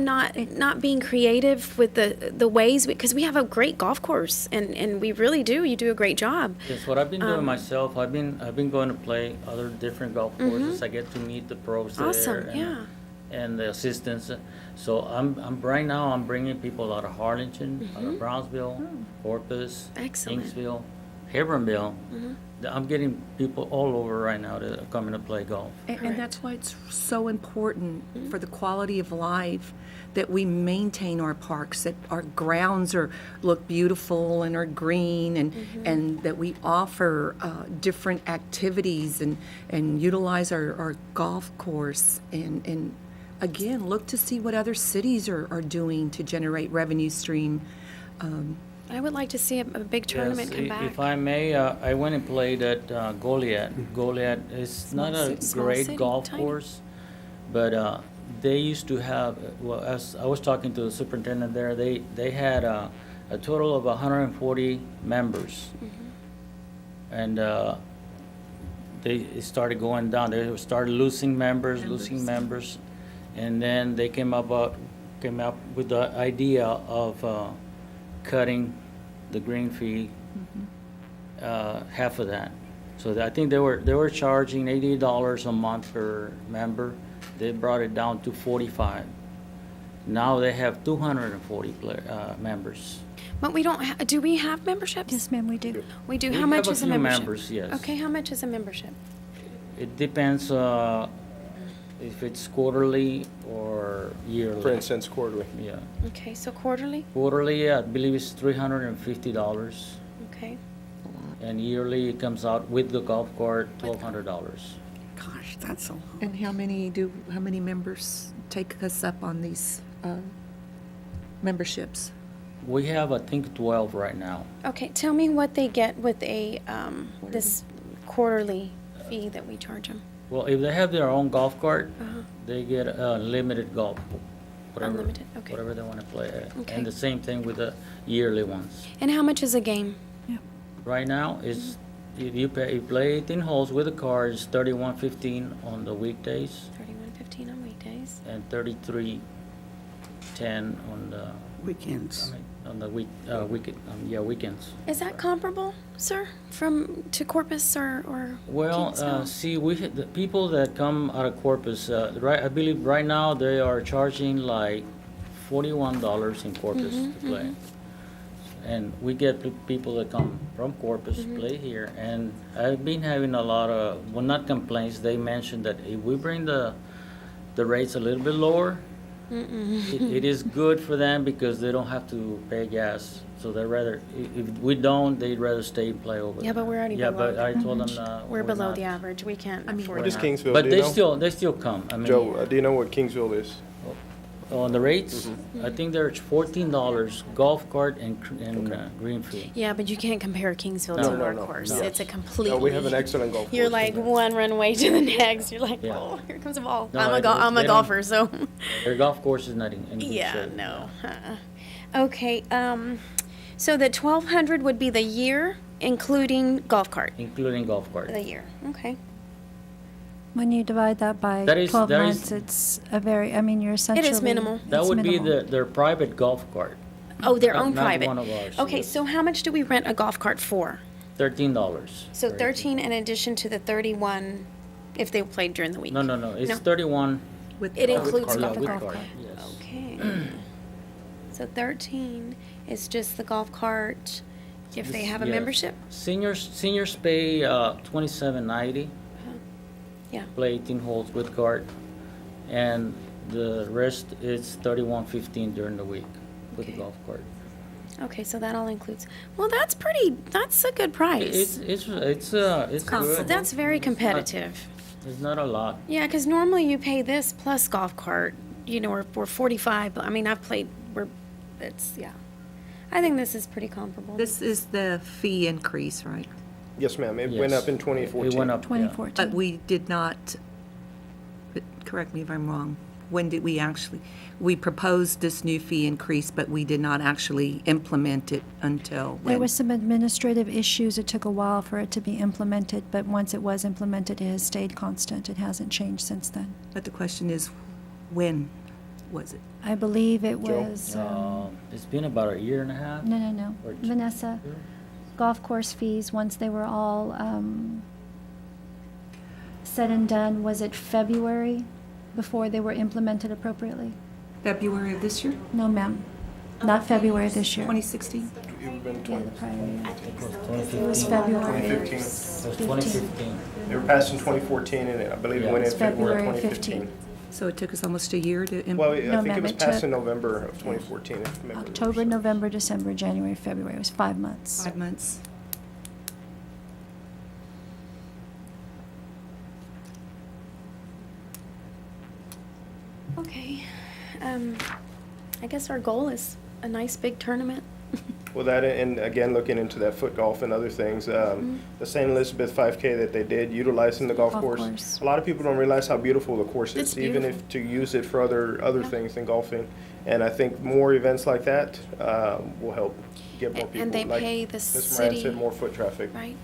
not being creative with the ways, because we have a great golf course, and we really do. You do a great job.
Yes, what I've been doing myself, I've been going to play other different golf courses. I get to meet the pros there.
Mm-hmm. Awesome,
and,
yeah.
And the assistants. So I'm right now I'm bringing people out of Harlingen, out of Brownsville, Corpus,
Mm-hmm. Excellent.
Kingsville, Hebronville. I'm getting people all over right now that are coming to play golf.
And that's why it's so important for the quality of life that we maintain our parks, that our grounds look beautiful and are green, and that we offer different activities and utilize our golf course. And again, look to see what other cities are doing to generate revenue stream.
I would like to see a big tournament
Yes,
come back.
if I may, I went and played at Goliad. Goliad is not a
small
great
city,
golf
tiny.
course, but they used to have, well, as I was talking to the superintendent there, they had a total of 140 members. And they started going down. They started losing members. And then they came up with the idea of cutting the green fee, half of that. So I think they were charging $80 a month per member, They brought it down to 45. Now they have 240 members.
But we don't, do we have memberships?
Yes, ma'am, we do.
We do.
We
How much
have a
is a
few
membership?
members, yes.
Okay, how much is a membership?
It depends if it's quarterly or yearly.
For instance, quarterly.
Yeah.
Okay, so quarterly?
Quarterly, I believe it's $350,
Okay.
and yearly it comes out with the golf cart, $1,200.
Gosh, that's a lot.
And how many members take us up on these memberships?
We have, I think, 12 right now.
Okay, tell me what they get with a, this quarterly fee that we charge them.
Well, if they have their own golf cart,
Uh-huh.
they get limited golf, whatever,
Unlimited, okay.
whatever they want to play at.
Okay.
And the same thing with the yearly ones.
And how much is a game?
Right now, is if you play 18 holes with a cart, it's $31.15 on the weekdays
$31.15 on weekdays.
and $33.10 on the
Weekends.
on the weekends.
Is that comparable, sir, to Corpus or
Well,
Kingsville?
see, the people that come out of Corpus, right? I believe right now they are charging like $41 in Corpus to play, and we get people that come from Corpus to play here. And I've been having a lot of, well, not complaints. They mentioned that if we bring the rates a little bit lower, it is good for them because they don't have to pay gas. So they rather, if we don't, they'd rather stay and play over.
Yeah, but we're already
Yeah,
below
but I
the
told them
we're below
not.
the average. We can't afford
What is
that.
Kingsville,
But
do you know?
they still come. I mean,
Joe, do you know what Kingsville is?
on the rates, I think they're $14 golf cart and green fee.
Yeah, but you can't compare Kingsville
No,
to
no,
our
no,
course.
no.
It's a completely.
No, we have an excellent golf course.
You're like one runway to the next. You're like,
Yeah.
oh, here comes a ball.
No,
I'm
they
a
don't-
golfer, so.
Their golf course is not in good
Yeah,
shape.
no. Okay, so the 1,200 would be the year, including golf cart.
Including golf cart.
The year, okay.
When you divide that by
That is-
12
that is-
months, it's a very, I mean, you're essentially.
minimal.
That
it's
would be
minimal.
their private golf cart,
Oh, their
Not-
own
not
private.
one of ours,
Okay,
yes.
so how much do we rent a golf cart for?
$13.
So
for
13 in addition to the 31 if they played during the week?
No, it's
No.
31.
With
It
the-
includes
Yeah,
golf
with
cart.
cart, yes.
Okay. So 13 is just the golf cart if they have a
Yes.
membership?
Seniors pay $27.90.
Yeah.
Play 18 holes with cart, and the rest is $31.15 during the week with the
Okay.
golf cart.
Okay, so that all includes. Well, that's a good price.
It's good.
That's very competitive.
It's not a lot.
Yeah, because normally you pay this plus golf cart, we're 45. I mean, yeah. I think this is pretty comparable.
This is the fee increase, right?
Yes, ma'am. It went
Yes.
up in 2014.
It went up, yeah.
2014.
But we did not, but correct me if I'm wrong, when did we proposed this new fee increase, but we did not actually implement it until when?
There was some administrative issues. It took a while for it to be implemented, but once it was implemented, it has stayed constant. It hasn't changed since then.
But the question is, when was it?
I believe it
Joe?
was,
It's been about a year and a half.
no.
Or two-
Vanessa, golf course fees, once they were all said and done, was it February before they were implemented appropriately?
February of this year,
No, ma'am. Not February this year.
2016?
It would've been
Yeah, the prior year.
It
It was February
2015.
It was 2015.
They were passed in 2014, and I believe it went in
It's
February
February
2015.
15.
So it took us almost a year to
Well,
implement?
I
No,
think it
ma'am,
was
it
passed
took-
in November of 2014, if memory
October,
serves.
November, December, January, February. It was 5 months.
5 months.
Okay. I guess our goal is a nice big tournament.
Well, that, and again, looking into that foot golf and other things, the St. Elizabeth 5K that they did, utilizing the golf
Golf
course.
course.
A lot of people don't realize how beautiful the course
It's
is, even
beautiful.
if to use it for other
Yeah.
things than golfing. And I think more events like that will help get more people.
And they
like
pay the
Ms. Moran
city,
said, more foot traffic.
right?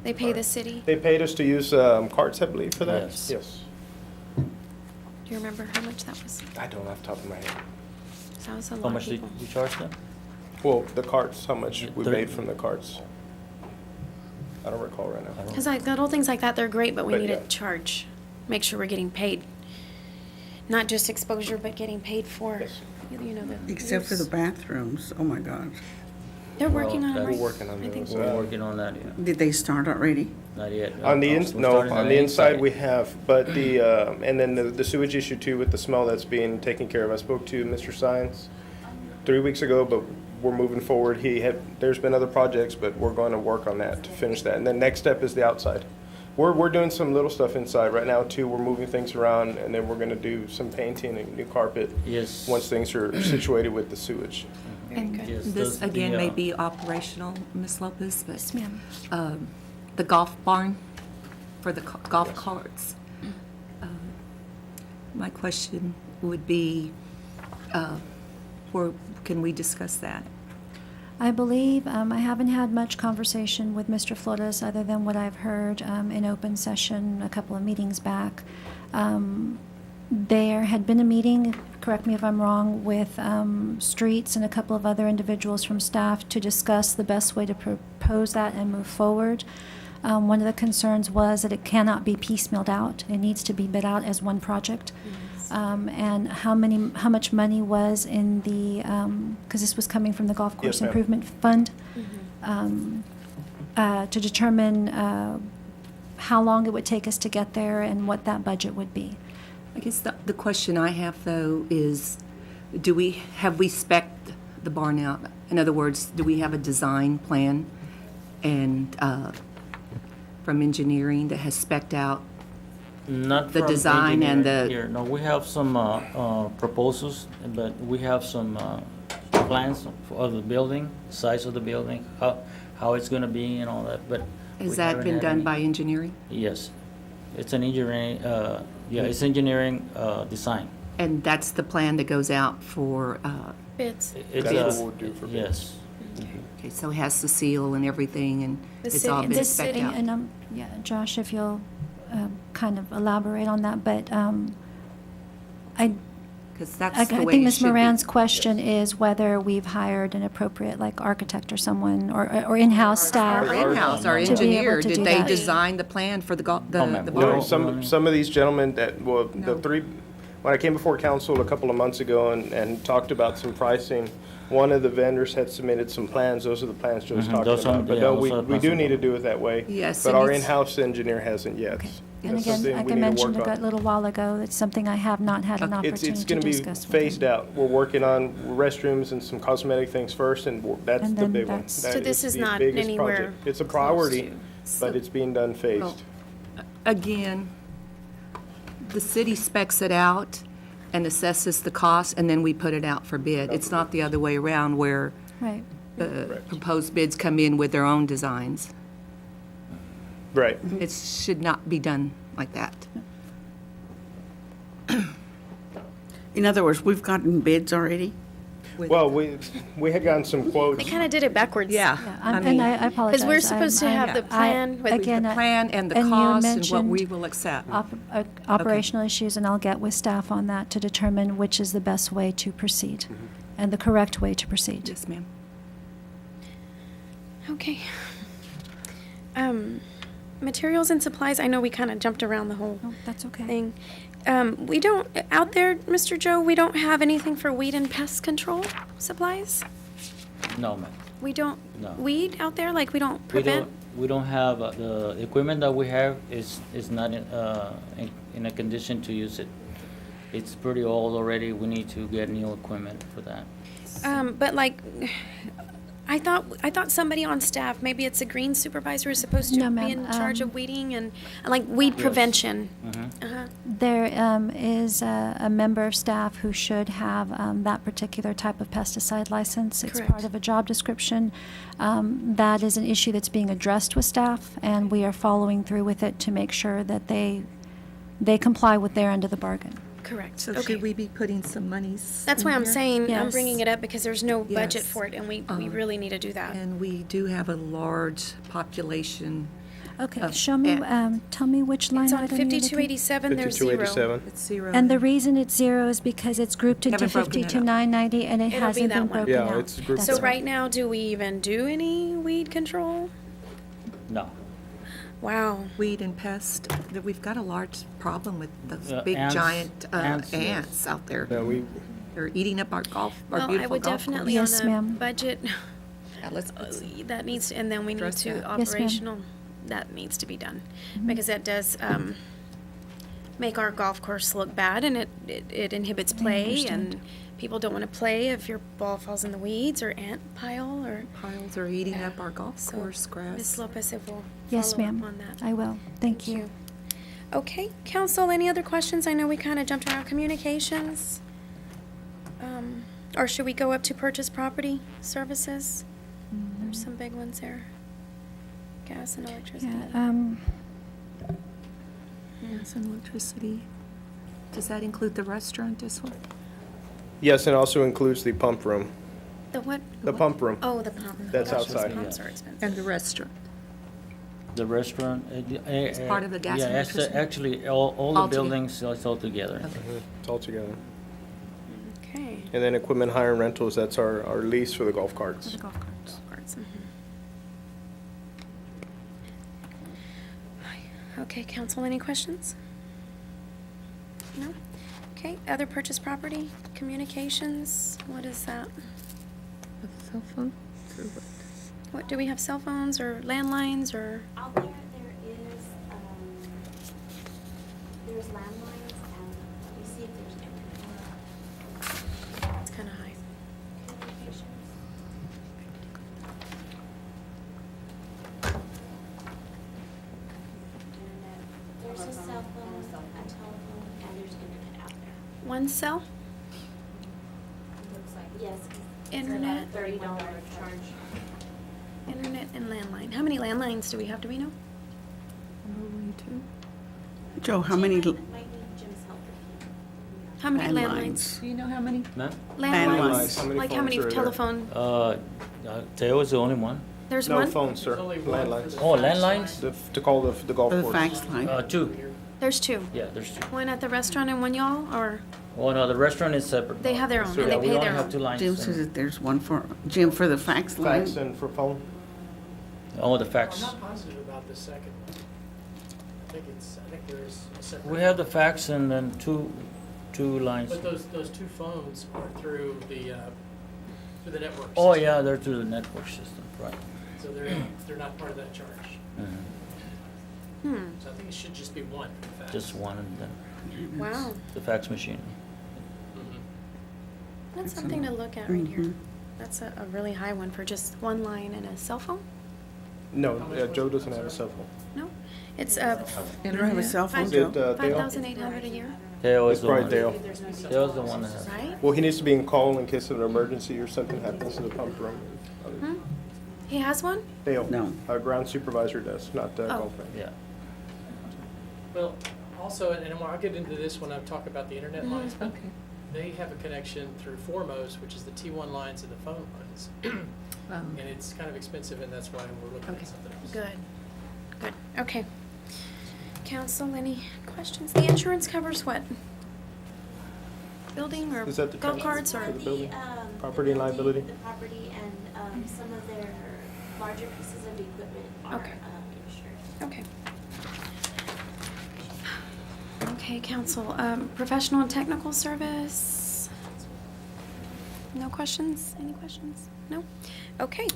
They pay the city.
They paid us to use carts, I believe, for that?
Yes.
Yes.
Do you remember how much that was?
I don't off the top of my head.
That was a
How
lot of
much did
people.
we charge them?
Well, the carts, how much we
Thirty-
made from the carts. I don't recall right now.
Because little things like that, they're great, but we
But
need to
yeah.
charge, make sure we're getting paid. Not just exposure, but getting paid for,
Yes.
you know, the.
Except for the
use.
bathrooms, oh my gosh.
They're working on it.
Well,
We're
right?
working on
I think
those.
We're working on that, yeah.
Did they start already?
Not yet.
On the,
We're
no,
starting
on the inside we have, but the, and then the sewage issue too with the smell that's being taken care of. I spoke to Mr. Sines 3 weeks ago, but we're moving forward. There's been other projects, but we're going to work on that to finish that. And then next step is the outside. We're doing some little stuff inside right now too. We're moving things around, and then we're gonna do some painting and new carpet
Yes.
once things are situated with the sewage.
And
Yes,
this,
those-
again,
the,
may be operational, Ms. Lopez, but
Yes, ma'am.
the golf barn for the golf
Yes.
carts. My question would be, where can we discuss that?
I believe, I haven't had much conversation with Mr. Flores other than what I've heard in open session a couple of meetings back. There had been a meeting, correct me if I'm wrong, with Streets and a couple of other individuals from staff to discuss the best way to propose that and move forward. One of the concerns was that it cannot be piecemealed out. It needs to be bid out as one project. And how much money was in the, because this was coming from the Golf Course
Yes, ma'am.
Improvement Fund, to determine how long it would take us to get there and what that budget would be.
I guess the question I have, though, is have we spec'd the barn out? In other words, do we have a design plan and from engineering that has spec'd out?
Not
The
from
design and
engineering
the-
here. No, we have some proposals, but we have some plans of the building, size of the building, how it's gonna be and all that, but.
Has
we
that
haven't
been
had
done
any-
by engineering?
Yes. It's an engineering, it's engineering design.
And that's the plan that goes out for,
Bids.
It's
That's
a-
what we'll do for bids.
Yes.
okay, so it has the seal and everything, and
The
it's
city-
all
the
been
city
spec'd out?
And, yeah, Josh, if you'll kind of elaborate on that, but I
Because that's
I
the way
think
it
Ms.
should be.
Moran's question is whether we've hired an appropriate, like, architect or someone, or in-house staff.
Our in-house, our
To be able
engineer,
to
did
do
they
that.
design the plan for the
Oh, ma'am.
the
No,
barn?
some of these gentlemen that, well, the
No.
three, when I came before council a couple of months ago and talked about some pricing, one of the vendors had submitted some plans. Those are the plans Joe's
Mhm,
talking
those are-
about. But
yeah,
no,
those
we
are the
we do
plans.
need to do it that way.
Yes,
But
it
our
needs-
in-house engineer hasn't yet.
And
That's
again,
something
like
we
I
need to
mentioned
work
a
on.
little while ago, it's something I have not had an
It's
opportunity to
gonna be
discuss with
phased
them.
out. We're working on restrooms and some cosmetic things first, and that's
And
the
then
big one.
that's-
That
So this is
the
not
biggest
anywhere
project. It's a
close
priority,
to-
but it's being done
Well,
phased.
again, the city specs it out and assesses the cost, and then we put it out for bid. It's not the other way around where
Right.
proposed bids come in with their own designs.
Right.
It should not be done like that.
In other words, we've gotten bids already?
Well, we had gotten some quotes.
They kind of did it backwards.
Yeah.
Yeah,
I
and
mean,
I apologize.
Because we're supposed to have the plan with.
again,
the plan and the
and you
cost and what we
mentioned
will accept.
Operational issues, and I'll get with staff on that to determine which is the best way to proceed and the correct way to proceed.
Yes, ma'am.
Okay. Materials and supplies, I know we kind of jumped around the whole
Oh, that's okay.
thing. We don't, out there, Mr. Joe, we don't have anything for weed and pest control supplies?
No, ma'am.
We don't,
No.
weed out there, like we don't
We
prevent?
don't have, the equipment that we have is not in a condition to use it. It's pretty old already. We need to get new equipment for that.
But like, I thought somebody on staff, maybe it's a green supervisor, is supposed to
No,
be
ma'am,
in charge of weeding and like weed prevention. Uh-huh.
There is a member of staff who should have that particular type of pesticide license. It's
Correct.
part of a job description. That is an issue that's being addressed with staff, and we are following through with it to make sure that they comply with their end of the bargain.
Correct.
So
Okay.
should we be putting some monies?
That's why
in
I'm
here?
saying, I'm
Yes.
bringing it up because there's no budget
Yes.
for it, and we really need to do that.
And we do have a large population.
Okay, show me, tell me which line
It's on
item you're looking-
5287, there's zero.
5287.
It's zero.
And the reason it's zero is because it's grouped into
Haven't broken it up.
52,990, and it
It'll be
hasn't
that
been
one.
broken out.
Yeah, it's grouped
That's
So right now, do we even do any weed control?
No.
Wow.
weed and pest, that we've got a large problem with those big
Ants.
giant
Ants, yes.
ants out there.
Yeah,
They're eating up our
Well, I
beautiful
would
golf
definitely
course.
Yes,
on a
ma'am.
budget,
Yeah, let's put some-
that needs, and then we need
Address
to
that.
Yes, ma'am.
operational, that needs to be done. Because that does make our golf course look bad, and it inhibits play,
understand.
and people don't want to play if your ball falls in the weeds or ant pile or.
Piles are eating up our golf
So,
course grass.
Ms. Lopez, if we'll
Yes,
follow up
ma'am.
on that.
I will. Thank you.
Okay, council, any other questions? I know we kind of jumped around communications. Or should we go up to purchase property services? There's some big ones there. Gas and electricity.
Yeah,
Gas and electricity. Does that include the restaurant as well?
Yes, and also includes the pump room.
The what?
The pump room.
Oh, the pump.
That's
Gosh,
outside.
Pumps are expensive.
And the restaurant?
The restaurant.
It's part of the gas and
Yeah, it's
electricity?
actually, all the
All together.
buildings, it's all together.
It's all together.
Okay.
And then equipment hire and rentals, that's our lease for the golf carts.
The golf carts.
Parts, Okay, council, any questions? No? Okay, other purchase property, communications, what is that?
A cell phone? Or what?
What, do we have cell phones or landlines or?
Out there, there's landlines, and let me see if there's internet.
It's kind of high.
Communications. Internet. There's a cell phone, a telephone, and there's internet out there.
One cell?
Looks like, yes.
Internet.
$30 charge.
Internet and landline. How many landlines do we have, do we know?
Joe, how many
Might need Jim's help if you.
How many landlines?
landlines?
Do you know how many?
Ma'am?
Landlines,
How many
like how
phones
many
are there?
telephone?
Theo is the only one.
There's
No
one?
phones, sir. Landlines.
Oh, landlines?
To call the golf
For the
course.
fax line?
Two.
There's two.
Yeah, there's two.
One at the restaurant and one y'all, or
Oh, no, the restaurant is separate.
they have their own,
So,
and
yeah,
they
We
pay
only
their
have two
own?
lines.
Jim says that there's one for, Jim, for the fax line?
Fax and for phone.
Oh, the fax.
I'm not positive about the second one. I think there's a separate.
We have the fax and then two lines.
But those two phones are through the network.
Oh,
system.
yeah, they're through the network system, right.
So they're not part of that charge.
Mhm.
So I think it should just be one fax.
Just one and then
Wow,
the fax machine.
that's something to look at right here.
Mhm.
That's a really high one for just one line and a cell phone?
No, Joe doesn't have a cell phone.
No? It's
You don't have a cell phone,
Is
Joe?
it Dale?
5,800 a year,
Theo is
It's
the
probably
one.
Dale.
Dale's the one that has.
right?
Well, he needs to be in call in case of an emergency or something happens to the pump room.
Hmm? He has one?
Dale.
No.
Our ground supervisor does, not
Oh.
golf man.
Yeah.
Well, also, and I'll get into this when I talk about the internet lines, but they have a connection through Foremost, which is the T1 lines and the phone lines. And it's kind of expensive, and that's why we're looking at something else.
Good, okay. Council, any questions? The insurance covers what? Building or
Is that the
golf
trans-
carts or?
for the building?
The
Property and
building,
liability?
The property and some of their larger pieces of equipment are
Okay.
insured.
Okay. Okay, council, professional and technical service? No questions? Any questions? No? Okay.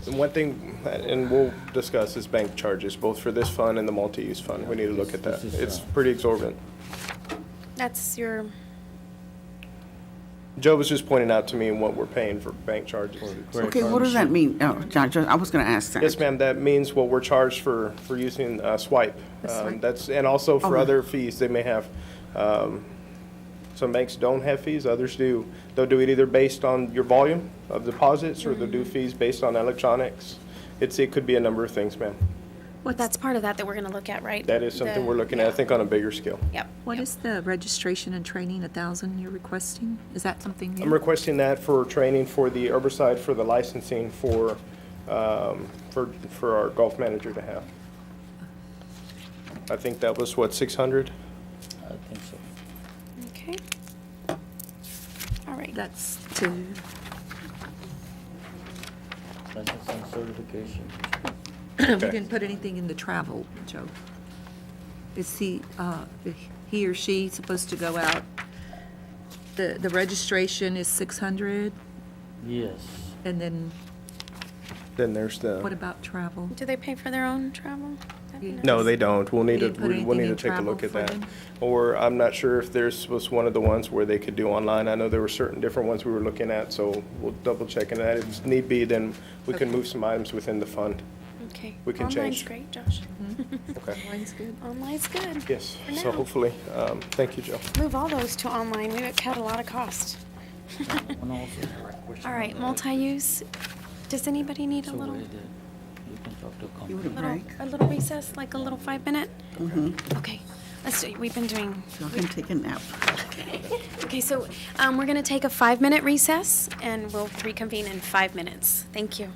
And one thing, and we'll discuss, is bank charges, both for this fund and the multi-use fund. We need to look at that.
This is,
It's pretty exorbitant.
That's your,
Joe was just pointing out to me what we're paying for bank charges.
Okay, what does that mean? Oh, John, I was gonna ask that.
Yes, ma'am, that means what we're charged for using Swipe. That's, and also for
Okay.
other fees they may have. Some banks don't have fees, others do. They'll do it either based on your volume of deposits, or they'll do fees based on electronics. It could be a number of things, ma'am.
that's part of that we're gonna look at, right?
That is something
The-
we're looking at, I think, on a bigger scale.
Yep.
What is the registration and training, 1,000 you're requesting? Is that something new?
I'm requesting that for training for the Herbicide, for the licensing for our golf manager to have. I think that was, what, 600?
I think so.
Okay. All right.
That's to,
License and certification.
We didn't put anything in the travel, Joe. Is he or she supposed to go out? The registration is 600,
Yes.
and then
Then there's
what
the,
about travel?
Do they pay for their own travel? That'd be
no,
nice.
they don't. We'll need to,
You didn't put
we'll
anything
need to
in
take a
travel
look at
for
that.
them?
Or I'm not sure if there's, was one of the ones where they could do online. I know there were certain different ones we were looking at, so we'll double check on that. If need be, then we can
Okay.
move some items within the fund.
Okay.
We can
Online's
change.
great, Josh.
Okay.
Mine's good.
Online's good.
Yes,
For
so
now.
hopefully, thank you, Joe.
Move all those to online. We would cut a lot of cost.
And also,
All right, multi-use. Does anybody need a
so
little,
you can talk to
You want a
company.
break?
a little recess, like a little 5-minute?
Mm-hmm.
Okay, let's do, we've been doing.
So I can take a nap.
Okay, so we're gonna take a 5-minute recess and we'll reconvene in 5 minutes. Thank you.